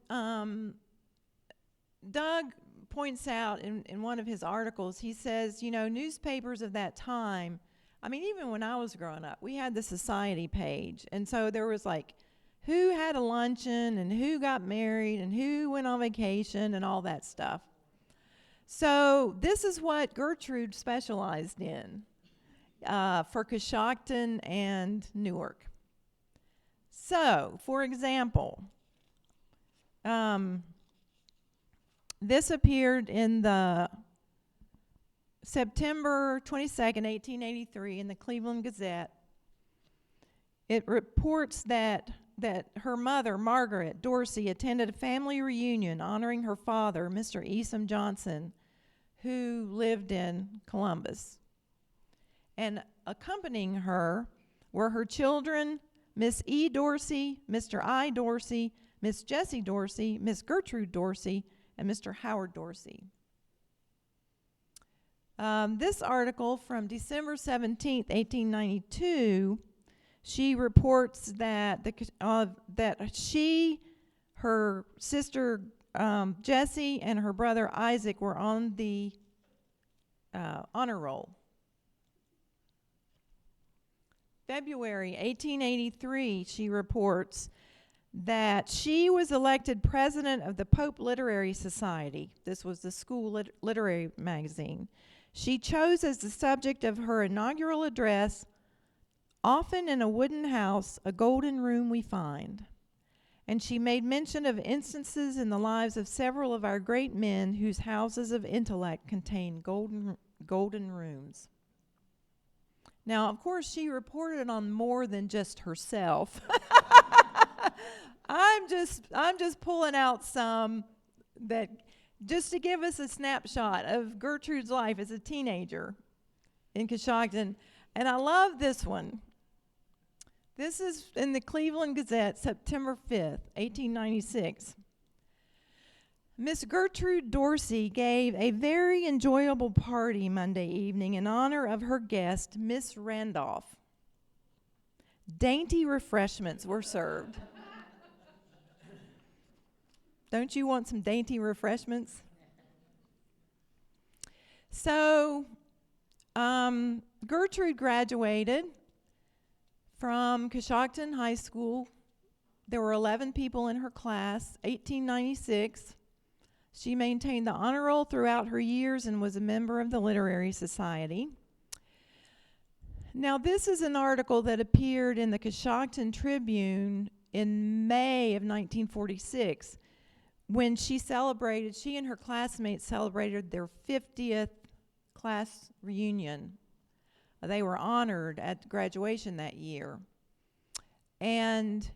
Doug points out in one of his articles, he says, you know, newspapers of that time, I mean, even when I was growing up, we had the society page. And so there was like, who had a luncheon and who got married and who went on vacation and all that stuff. So this is what Gertrude specialized in for Coshocton and Newark. So, for example, this appeared in the September 22nd, 1883 in the Cleveland Gazette. It reports that her mother, Margaret Dorsey, attended a family reunion honoring her father, Mr. Esom Johnson, who lived in Columbus. And accompanying her were her children, Miss E. Dorsey, Mr. I. Dorsey, Miss Jessie Dorsey, Miss Gertrude Dorsey, and Mr. Howard Dorsey. This article from December 17th, 1892, she reports that she, her sister Jessie, and her brother Isaac were on the honor roll. February 1883, she reports that she was elected president of the Pope Literary Society. This was the school literary magazine. She chose as the subject of her inaugural address, "Often in a wooden house, a golden room we find." And she made mention of instances in the lives of several of our great men whose houses of intellect contain golden rooms. Now, of course, she reported on more than just herself. I'm just pulling out some that just to give us a snapshot of Gertrude's life as a teenager in Coshocton. And I love this one. This is in the Cleveland Gazette, September 5th, 1896. Miss Gertrude Dorsey gave a very enjoyable party Monday evening in honor of her guest, Miss Randolph. Dainty refreshments were served. Don't you want some dainty refreshments? So, Gertrude graduated from Coshocton High School. There were 11 people in her class, 1896. She maintained the honor roll throughout her years and was a member of the Literary Society. Now, this is an article that appeared in the Coshocton Tribune in May of 1946 when she and her classmates celebrated their 50th class reunion. They were honored at graduation that year. And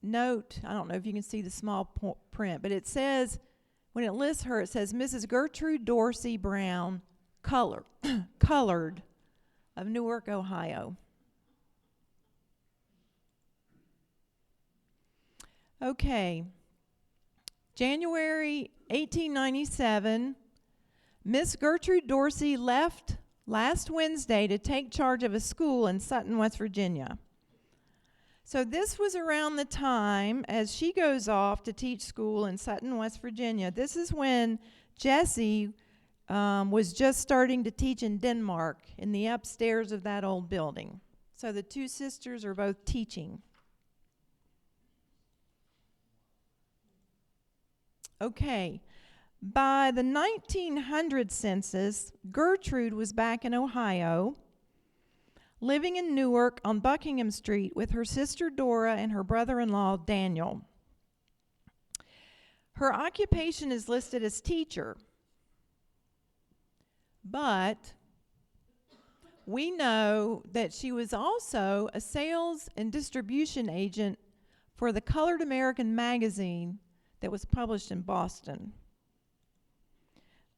note, I don't know if you can see the small print, but it says, when it lists her, it says Mrs. Gertrude Dorsey Brown, colored, of Newark, Ohio. Okay. January 1897, Miss Gertrude Dorsey left last Wednesday to take charge of a school in Sutton, West Virginia. So this was around the time as she goes off to teach school in Sutton, West Virginia. This is when Jessie was just starting to teach in Denmark in the upstairs of that old building. So the two sisters are both teaching. Okay. By the 1900 census, Gertrude was back in Ohio, living in Newark on Buckingham Street with her sister Dora and her brother-in-law Daniel. Her occupation is listed as teacher, but we know that she was also a sales and distribution agent for the Colored American magazine that was published in Boston.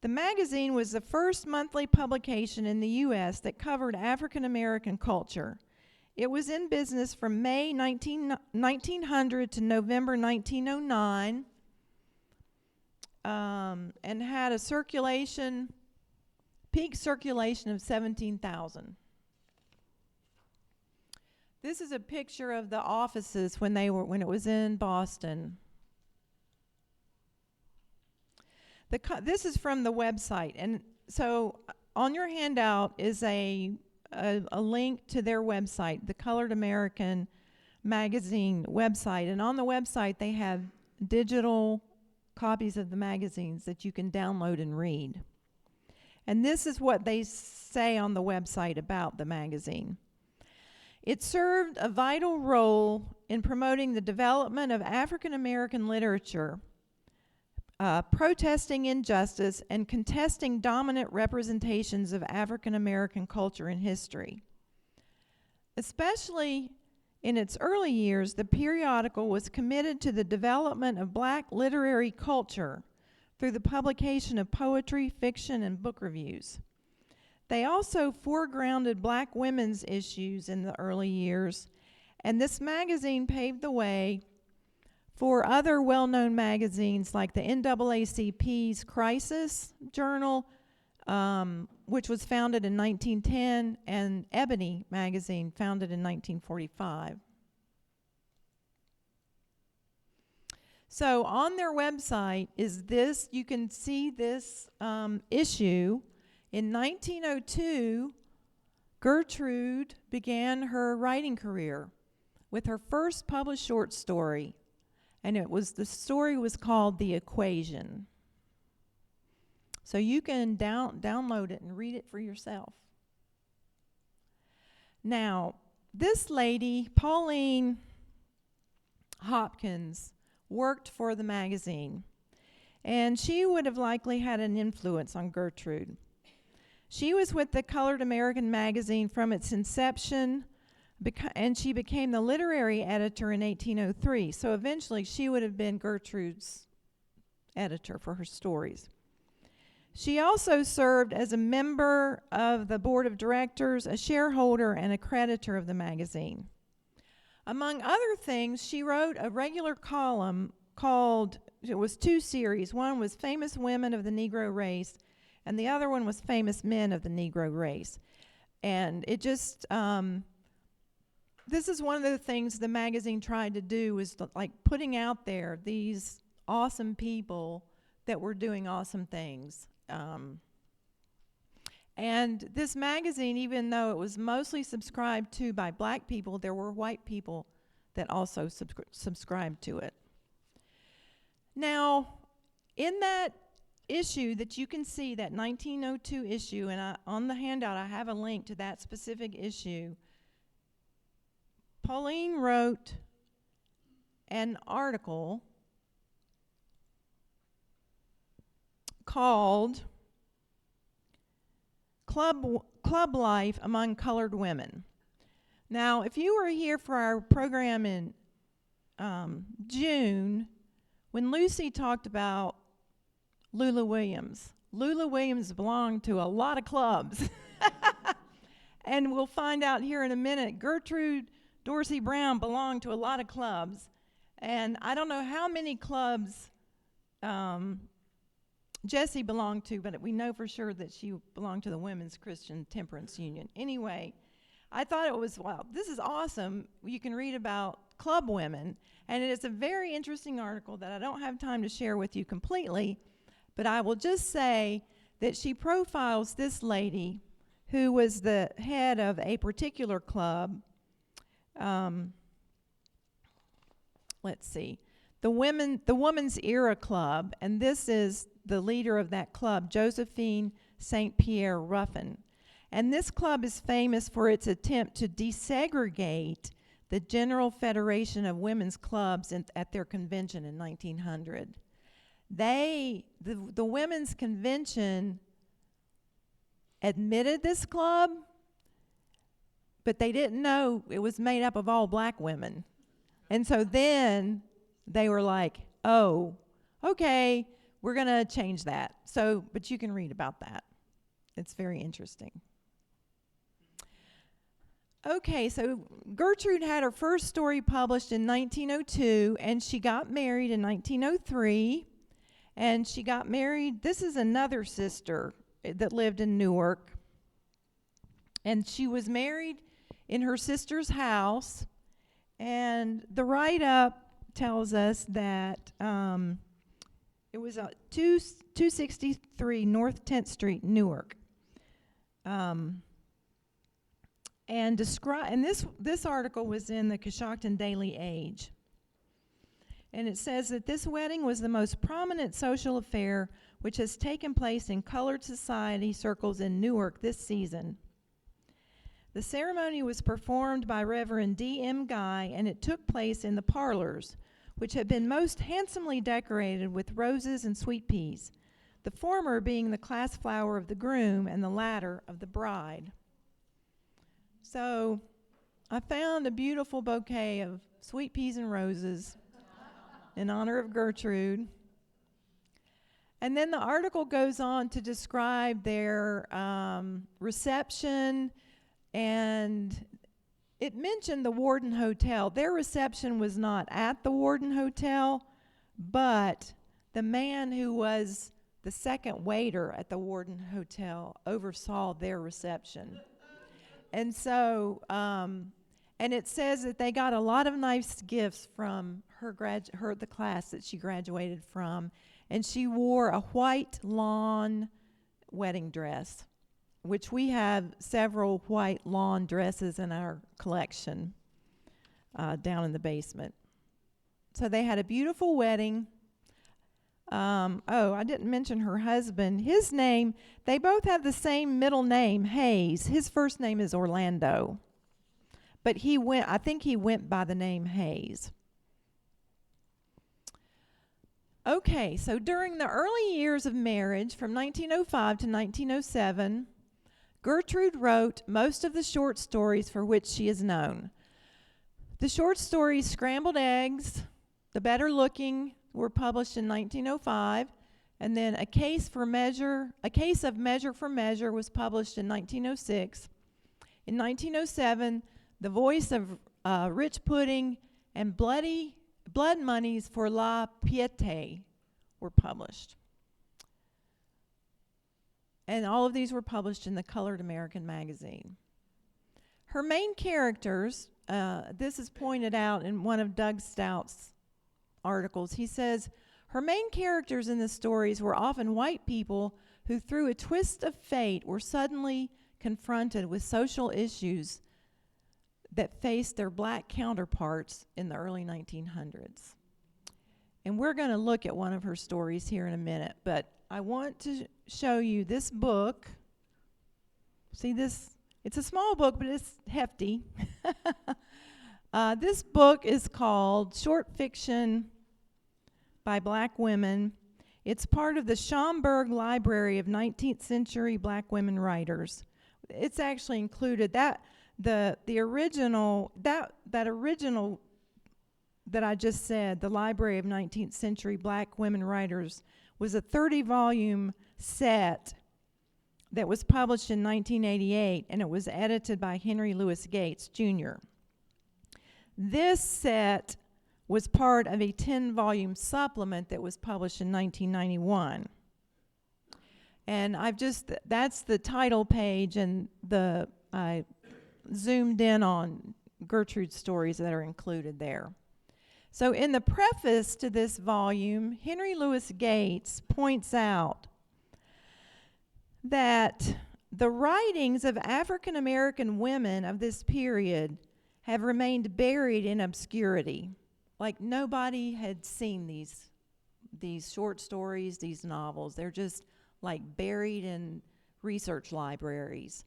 The magazine was the first monthly publication in the U.S. that covered African American culture. It was in business from May 1900 to November 1909 and had a peak circulation of 17,000. This is a picture of the offices when it was in Boston. This is from the website, and so on your handout is a link to their website, the Colored American magazine website, and on the website they have digital copies of the magazines that you can download and read. And this is what they say on the website about the magazine. It served a vital role in promoting the development of African American literature, protesting injustice, and contesting dominant representations of African American culture and history. Especially in its early years, the periodical was committed to the development of Black literary culture through the publication of poetry, fiction, and book reviews. They also foregrounded Black women's issues in the early years, and this magazine paved the way for other well-known magazines like the NAACP's Crisis Journal, which was founded in 1910, and Ebony magazine, founded in 1945. So on their website is this, you can see this issue. In 1902, Gertrude began her writing career with her first published short story, and the story was called The Equation. So you can download it and read it for yourself. Now, this lady, Pauline Hopkins, worked for the magazine, and she would have likely had an influence on Gertrude. She was with the Colored American magazine from its inception, and she became the literary editor in 1803. So eventually she would have been Gertrude's editor for her stories. She also served as a member of the board of directors, a shareholder, and a creditor of the magazine. Among other things, she wrote a regular column called, it was 2 series. One was Famous Women of the Negro Race, and the other one was Famous Men of the Negro Race. And it just, this is one of the things the magazine tried to do, was like putting out there these awesome people that were doing awesome things. And this magazine, even though it was mostly subscribed to by Black people, there were white people that also subscribed to it. Now, in that issue that you can see, that 1902 issue, and on the handout I have a link to that specific issue, Pauline wrote an article called Club Life Among Colored Women. Now, if you were here for our program in June, when Lucy talked about Lula Williams belonged to a lot of clubs. And we'll find out here in a minute, Gertrude Dorsey Brown belonged to a lot of clubs. And I don't know how many clubs Jessie belonged to, but we know for sure that she belonged to the Women's Christian Temperance Union. Anyway, I thought it was, wow, this is awesome. You can read about club women, and it is a very interesting article that I don't have time to share with you completely, but I will just say that she profiles this lady who was the head of a particular club. Let's see, the Women's Era Club, and this is the leader of that club, Josephine St. Pierre Ruffin. And this club is famous for its attempt to desegregate the General Federation of Women's Clubs at their convention in 1900. The Women's Convention admitted this club, but they didn't know it was made up of all Black women. And so then they were like, oh, okay, we're going to change that. So, but you can read about that. It's very interesting. Okay, so Gertrude had her first story published in 1902, and she got married in 1903. And she got married, this is another sister that lived in Newark. And she was married in her sister's house. And the write-up tells us that it was 263 North 10th Street, Newark. And this article was in the Coshocton Daily Age. And it says that this wedding was the most prominent social affair which has taken place in colored society circles in Newark this season. The ceremony was performed by Reverend D.M. Guy, and it took place in the parlors, which had been most handsomely decorated with roses and sweet peas, the former being the class flower of the groom and the latter of the bride. So I found a beautiful bouquet of sweet peas and roses in honor of Gertrude. And then the article goes on to describe their reception, and it mentioned the Warden Hotel. Their reception was not at the Warden Hotel, but the man who was the second waiter at the Warden Hotel oversaw their reception. And so, and it says that they got a lot of nice gifts from the class that she graduated from, and she wore a white lawn wedding dress, which we have several white lawn dresses in our collection down in the basement. So they had a beautiful wedding. I didn't mention her husband. His name, they both have the same middle name, Hayes. His first name is Orlando. But I think he went by the name Hayes. Okay, so during the early years of marriage, from 1905 to 1907, Gertrude wrote most of the short stories for which she is known. The short stories Scrambled Eggs, The Better Looking, were published in 1905, and then A Case of Measure for Measure was published in 1906. In 1907, The Voice of Rich Pudding and Blood Monies for La Piété were published. And all of these were published in the Colored American magazine. Her main characters, this is pointed out in one of Doug Stout's articles. He says, her main characters in the stories were often white people who, through a twist of fate, were suddenly confronted with social issues that faced their black counterparts in the early 1900s. And we're going to look at one of her stories here in a minute, but I want to show you this book. See this? It's a small book, but it's hefty. This book is called Short Fiction by Black Women. It's part of the Schomburg Library of 19th Century Black Women Writers. It's actually included the original that original that I just said, the Library of 19th Century Black Women Writers, was a 30-volume set that was published in 1988, and it was edited by Henry Louis Gates, Jr. This set was part of a 10-volume supplement that was published in 1991. And that's the title page, and I zoomed in on Gertrude's stories that are included there. So in the preface to this volume, Henry Louis Gates points out that the writings of African American women of this period have remained buried in obscurity. Like nobody had seen these short stories, these novels. They're just like buried in research libraries,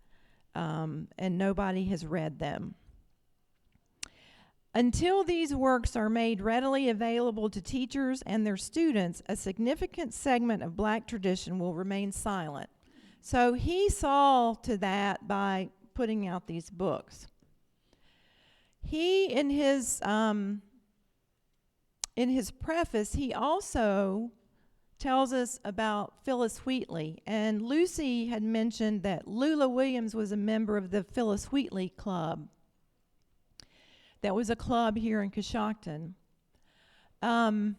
and nobody has read them. Until these works are made readily available to teachers and their students, a significant segment of black tradition will remain silent. So he saw to that by putting out these books. He, in his preface, he also tells us about Phyllis Wheatley. And Lucy had mentioned that Lula Williams was a member of the Phyllis Wheatley Club. That was a club here in Coshocton. The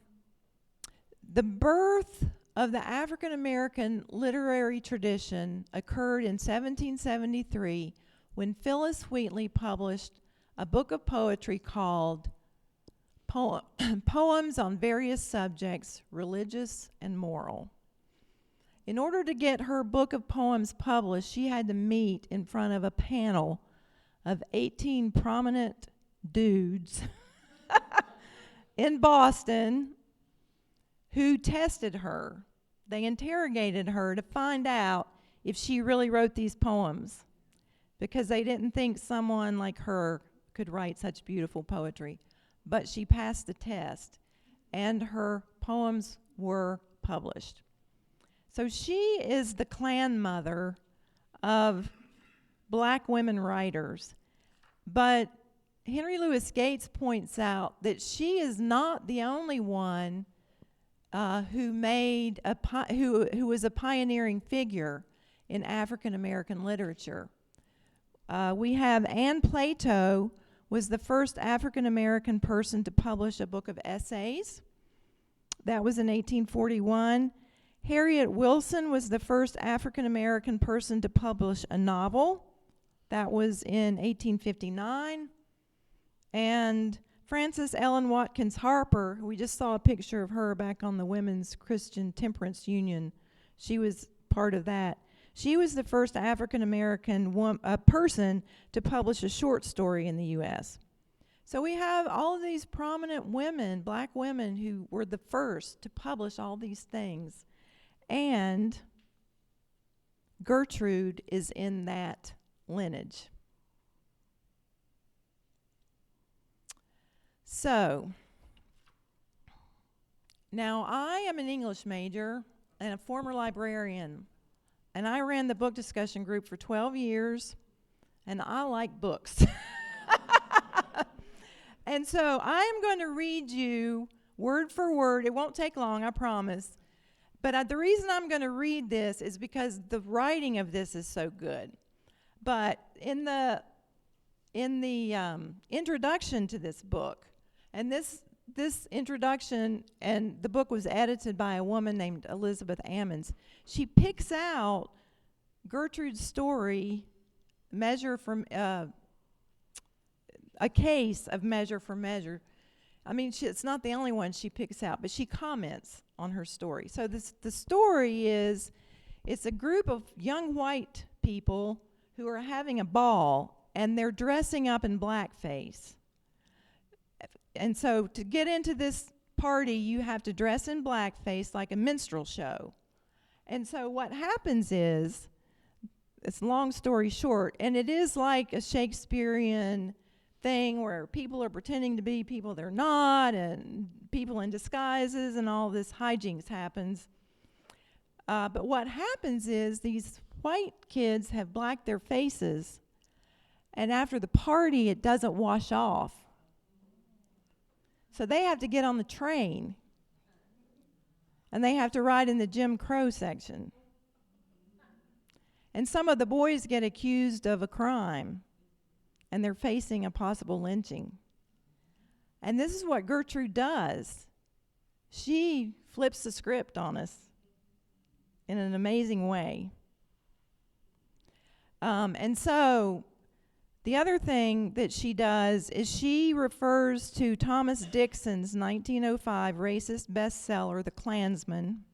birth of the African American literary tradition occurred in 1773 when Phyllis Wheatley published a book of poetry called Poems on Various Subjects, Religious and Moral. In order to get her book of poems published, she had to meet in front of a panel of 18 prominent dudes in Boston who tested her. They interrogated her to find out if she really wrote these poems. because they didn't think someone like her could write such beautiful poetry. But she passed the test, and her poems were published. So she is the clan mother of black women writers. But Henry Louis Gates points out that she is not the only one who was a pioneering figure in African American literature. We have Anne Plato was the first African American person to publish a book of essays. That was in 1841. Harriet Wilson was the first African American person to publish a novel. That was in 1859. And Frances Ellen Watkins Harper, we just saw a picture of her back on the Women's Christian Temperance Union. She was part of that. She was the first African American person to publish a short story in the U.S. So we have all of these prominent women, black women, who were the first to publish all these things. And Gertrude is in that lineage. So, now I am an English major and a former librarian, and I ran the book discussion group for 12 years, and I like books. And so I am going to read you word for word. It won't take long, I promise. But the reason I'm going to read this is because the writing of this is so good. But in the introduction to this book, and this introduction, and the book was edited by a woman named Elizabeth Ammons, she picks out Gertrude's story, a case of Measure for Measure. I mean, it's not the only one she picks out, but she comments on her story. So the story is, it's a group of young white people who are having a ball, and they're dressing up in blackface. And so to get into this party, you have to dress in blackface like a minstrel show. And so what happens is, it's a long story short, and it is like a Shakespearean thing where people are pretending to be people they're not, and people in disguises, and all this hijinks happens. But what happens is these white kids have blacked their faces, and after the party, it doesn't wash off. So they have to get on the train, and they have to ride in the Jim Crow section. And some of the boys get accused of a crime, and they're facing a possible lynching. And this is what Gertrude does. She flips the script on us in an amazing way. And so the other thing that she does is she refers to Thomas Dixon's 1905 racist bestseller, The Klansman.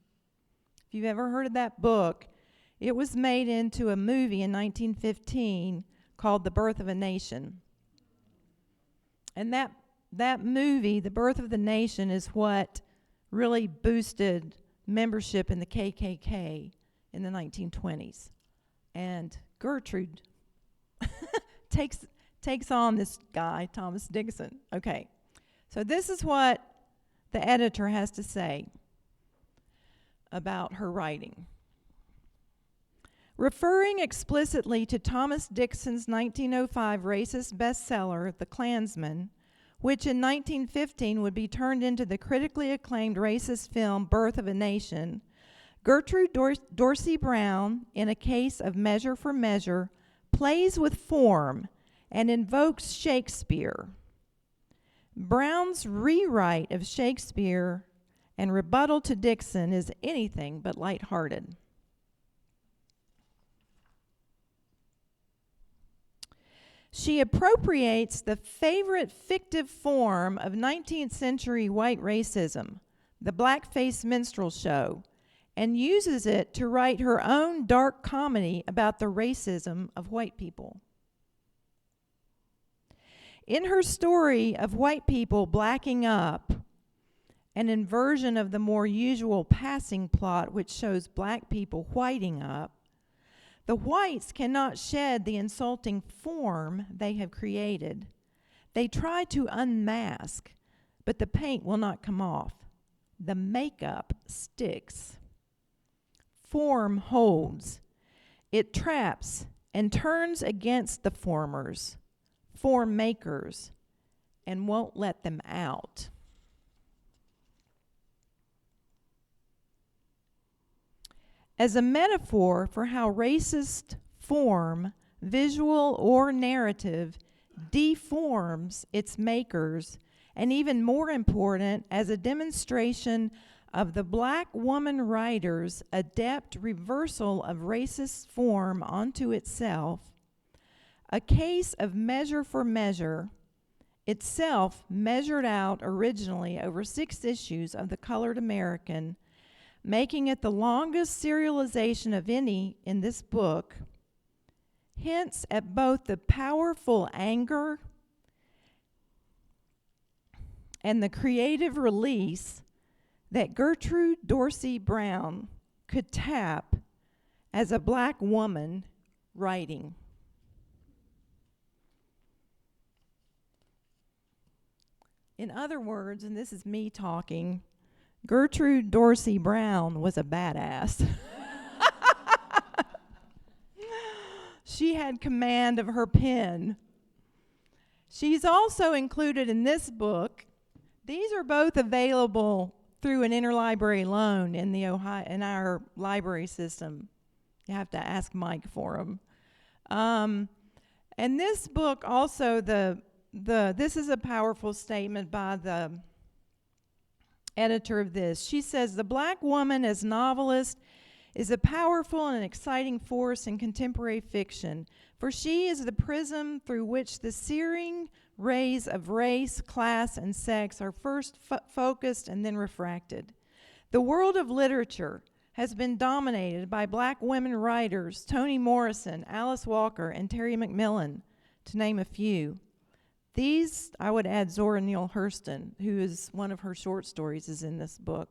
If you've ever heard of that book, it was made into a movie in 1915 called The Birth of a Nation. And that movie, The Birth of the Nation, is what really boosted membership in the KKK in the 1920s. And Gertrude takes on this guy, Thomas Dixon. Okay, so this is what the editor has to say about her writing. Referring explicitly to Thomas Dixon's 1905 racist bestseller, The Klansman, which in 1915 would be turned into the critically acclaimed racist film Birth of a Nation, Gertrude Dorsey Brown, in A Case of Measure for Measure, plays with form and invokes Shakespeare. Brown's rewrite of Shakespeare and rebuttal to Dixon is anything but lighthearted. She appropriates the favorite fictive form of 19th century white racism, the blackface minstrel show, and uses it to write her own dark comedy about the racism of white people. In her story of white people blacking up, an inversion of the more usual passing plot which shows black people whiting up, The whites cannot shed the insulting form they have created. They try to unmask, but the paint will not come off. The makeup sticks. Form holds. It traps and turns against the formers, form makers, and won't let them out. As a metaphor for how racist form, visual or narrative, deforms its makers, and even more important, as a demonstration of the black woman writer's adept reversal of racist form onto itself, a case of measure for measure, itself measured out originally over 6 issues of the Colored American, making it the longest serialization of any in this book, hints at both the powerful anger and the creative release that Gertrude Dorsey Brown could tap as a black woman writing. In other words, and this is me talking, Gertrude Dorsey Brown was a badass. She had command of her pen. She's also included in this book. These are both available through an interlibrary loan in our library system. You have to ask Mike for them. And this book also, this is a powerful statement by the editor of this. She says, "The black woman as novelist is a powerful and exciting force in contemporary fiction, for she is the prism through which the searing rays of race, class, and sex are first focused and then refracted. The world of literature has been dominated by black women writers, Toni Morrison, Alice Walker, and Terry McMillan, to name a few. These, I would add Zora Neale Hurston, who is one of her short stories is in this book.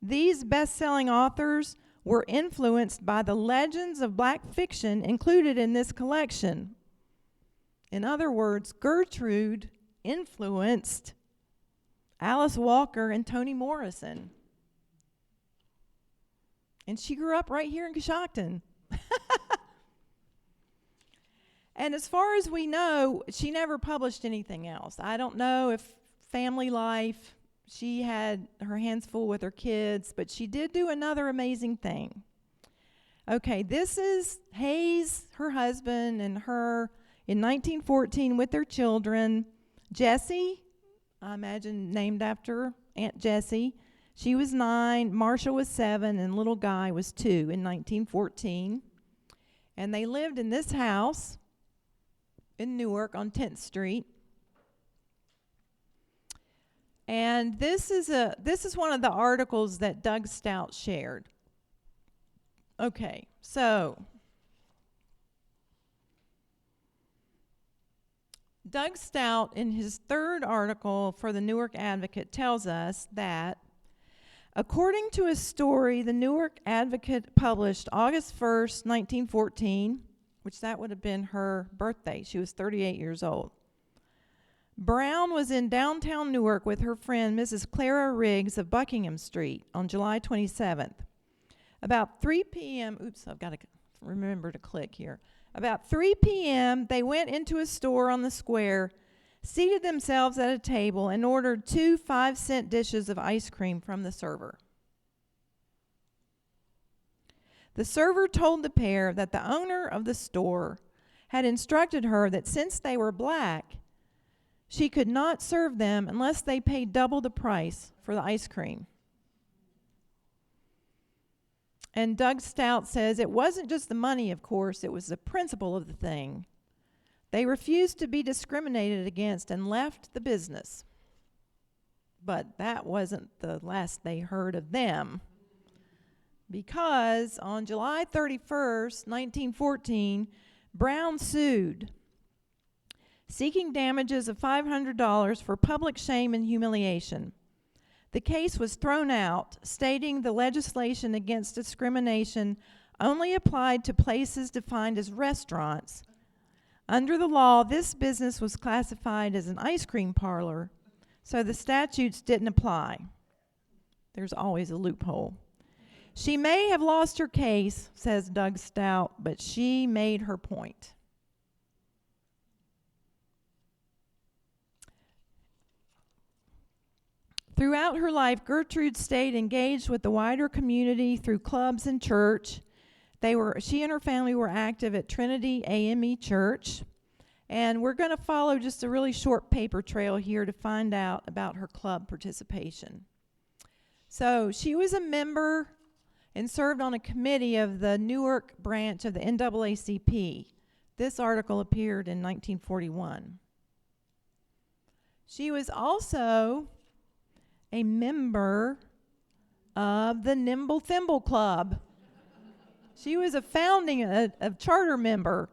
These best-selling authors were influenced by the legends of black fiction included in this collection. In other words, Gertrude influenced Alice Walker and Toni Morrison. And she grew up right here in Coshocton. And as far as we know, she never published anything else. I don't know if family life, she had her hands full with her kids, but she did do another amazing thing. Okay, this is Hayes, her husband, and her in 1914 with their children. Jessie, I imagine named after Aunt Jessie. She was 9, Marcia was 7, and little Guy was 2 in 1914. And they lived in this house in Newark on 10th Street. And this is one of the articles that Doug Stout shared. Okay, so Doug Stout, in his 3rd article for the Newark Advocate, tells us that according to a story the Newark Advocate published August 1st, 1914, which that would have been her birthday. She was 38 years old. Brown was in downtown Newark with her friend Mrs. Clara Riggs of Buckingham Street on July 27th. About 3 p.m., oops, I've got to remember to click here. About 3 p.m., they went into a store on the square, seated themselves at a table, and ordered 2 5-cent dishes of ice cream from the server. The server told the pair that the owner of the store had instructed her that since they were black, she could not serve them unless they paid double the price for the ice cream. And Doug Stout says it wasn't just the money, of course, it was the principle of the thing. They refused to be discriminated against and left the business. But that wasn't the last they heard of them. Because on July 31st, 1914, Brown sued, seeking damages of $500 for public shame and humiliation. The case was thrown out, stating the legislation against discrimination only applied to places defined as restaurants. Under the law, this business was classified as an ice cream parlor, so the statutes didn't apply. There's always a loophole. She may have lost her case, says Doug Stout, but she made her point. Throughout her life, Gertrude stayed engaged with the wider community through clubs and church. She and her family were active at Trinity AME Church. And we're going to follow just a really short paper trail here to find out about her club participation. So she was a member and served on a committee of the Newark branch of the NAACP. This article appeared in 1941. She was also a member of the Nimble Thimble Club. She was a founding, a charter member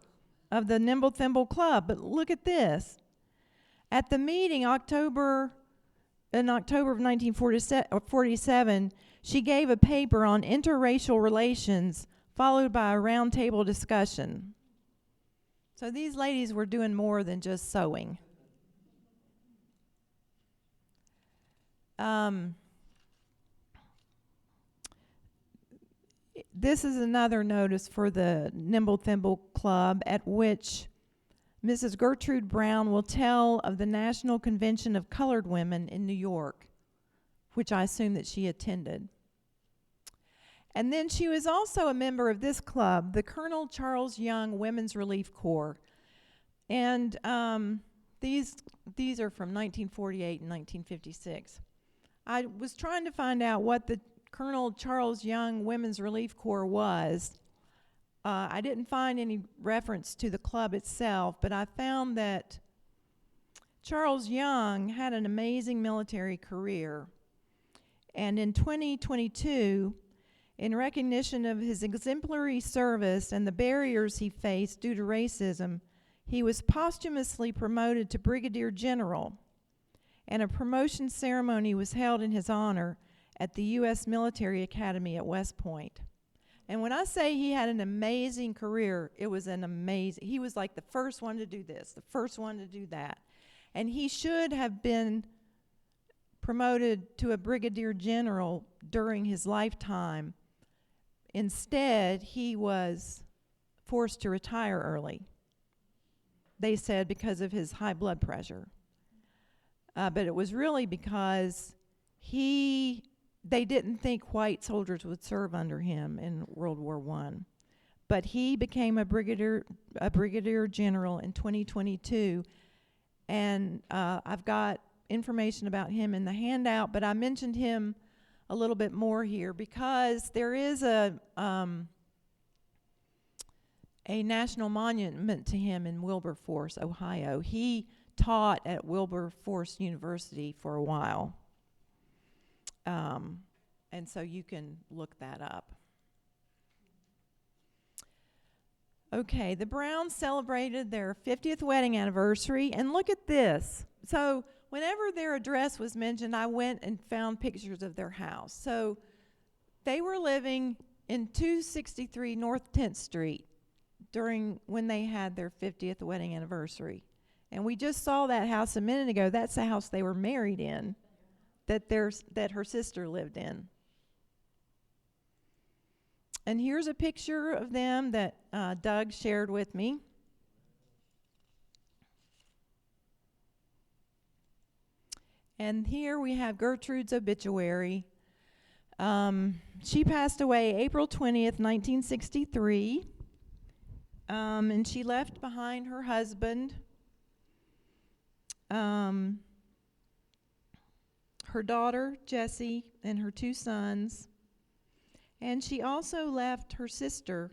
of the Nimble Thimble Club. But look at this. At the meeting in October of 1947, she gave a paper on interracial relations, followed by a roundtable discussion. So these ladies were doing more than just sewing. This is another notice for the Nimble Thimble Club, at which Mrs. Gertrude Brown will tell of the National Convention of Colored Women in New York, which I assume that she attended. And then she was also a member of this club, the Colonel Charles Young Women's Relief Corps. And these are from 1948 and 1956. I was trying to find out what the Colonel Charles Young Women's Relief Corps was. I didn't find any reference to the club itself, but I found that Charles Young had an amazing military career. And in 2022, in recognition of his exemplary service and the barriers he faced due to racism, he was posthumously promoted to Brigadier General, and a promotion ceremony was held in his honor at the U.S. Military Academy at West Point. And when I say he had an amazing career, it was he was like the first one to do this, the first one to do that. And he should have been promoted to a Brigadier General during his lifetime. Instead, he was forced to retire early, they said, because of his high blood pressure. But it was really because they didn't think white soldiers would serve under him in World War I. But he became a brigadier general in 2022, and I've got information about him in the handout, but I mentioned him a little bit more here because there is a national monument to him in Wilberforce, Ohio. He taught at Wilberforce University for a while. And so you can look that up. Okay, the Browns celebrated their 50th wedding anniversary, and look at this. So whenever their address was mentioned, I went and found pictures of their house. So they were living in 263 North 10th Street when they had their 50th wedding anniversary. And we just saw that house a minute ago. That's the house they were married in, that her sister lived in. And here's a picture of them that Doug shared with me. And here we have Gertrude's obituary. She passed away April 20th, 1963. And she left behind her husband, her daughter, Jessie, and her 2 sons. And she also left her sister,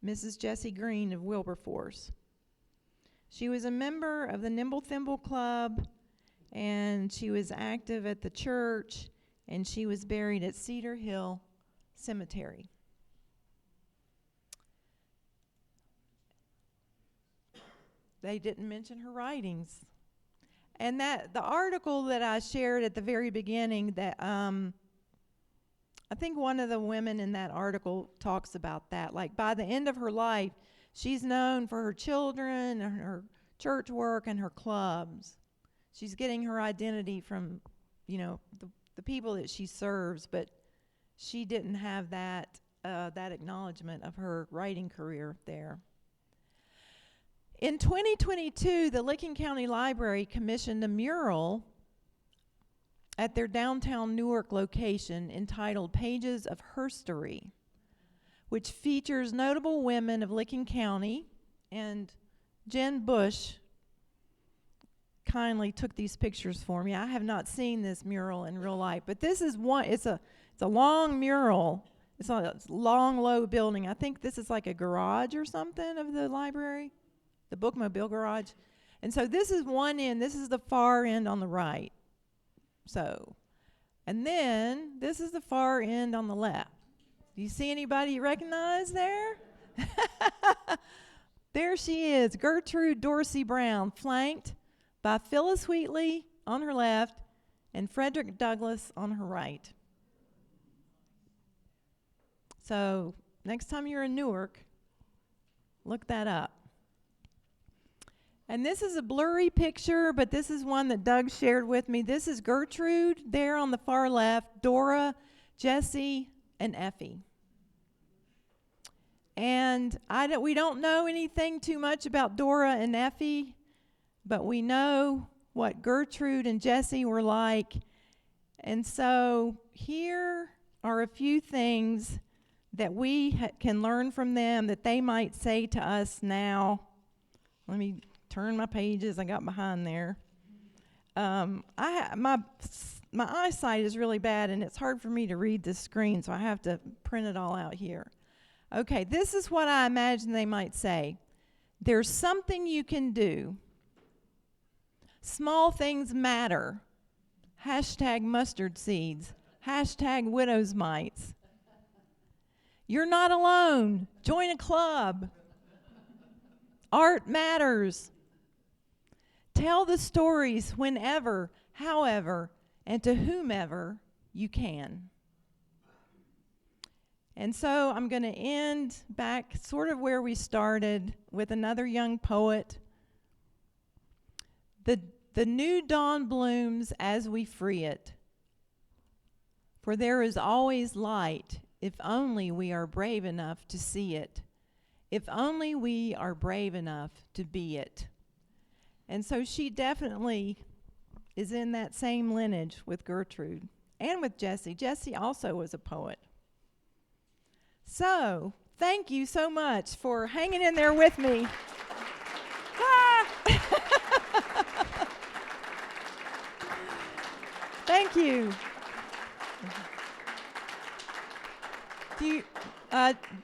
Mrs. Jessie Green of Wilberforce. She was a member of the Nimble Thimble Club, and she was active at the church, and she was buried at Cedar Hill Cemetery. They didn't mention her writings. And that the article that I shared at the very beginning that I think one of the women in that article talks about that. Like, by the end of her life, she's known for her children and her church work and her clubs. She's getting her identity from, the people that she serves, but she didn't have that acknowledgement of her writing career there. In 2022, the Licking County Library commissioned a mural at their downtown Newark location entitled Pages of Herstory, which features notable women of Licking County, and Jen Bush kindly took these pictures for me. I have not seen this mural in real life, but this is one. It's a long mural. It's a long, low building. I think this is like a garage or something of the library, the bookmobile garage. And so this is one end. This is the far end on the right. So, and then this is the far end on the left. Do you see anybody you recognize there? There she is, Gertrude Dorsey Brown, flanked by Phyllis Wheatley on her left and Frederick Douglass on her right. So, next time you're in Newark, look that up. And this is a blurry picture, but this is one that Doug shared with me. This is Gertrude there on the far left, Dora, Jessie, and Effie. And we don't know anything too much about Dora and Effie, but we know what Gertrude and Jessie were like. And so here are a few things that we can learn from them that they might say to us now. Let me turn my pages. I got behind there. My eyesight is really bad, and it's hard for me to read this screen, so I have to print it all out here. Okay, this is what I imagine they might say. There's something you can do. Small things matter. Hashtag mustard seeds. Hashtag widow's mites. You're not alone. Join a club. Art matters. Tell the stories whenever, however, and to whomever you can. And so I'm going to end back sort of where we started with another young poet. The new dawn blooms as we free it. For there is always light if only we are brave enough to see it. If only we are brave enough to be it. And so she definitely is in that same lineage with Gertrude and with Jessie. Jessie also was a poet. So, thank you so much for hanging in there with me. Thank you. Do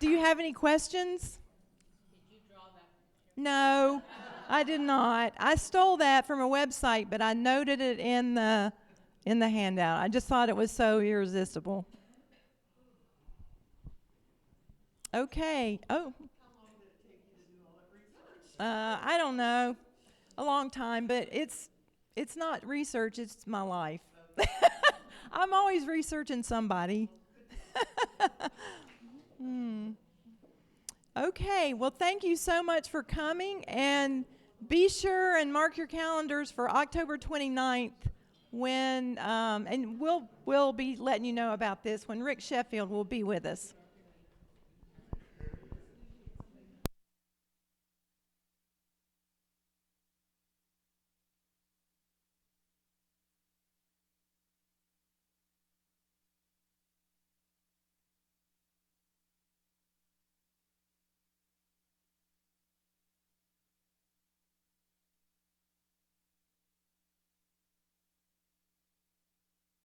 you have any questions? Did you draw that? No, I did not. I stole that from a website, but I noted it in the handout. I just thought it was so irresistible. Okay. Oh. How long did it take you to do all that research? I don't know. A long time, but it's not research, it's my life. I'm always researching somebody. Okay, well, thank you so much for coming, and be sure and mark your calendars for October 29th when, and we'll be letting you know about this when Rick Sheffield will be with us.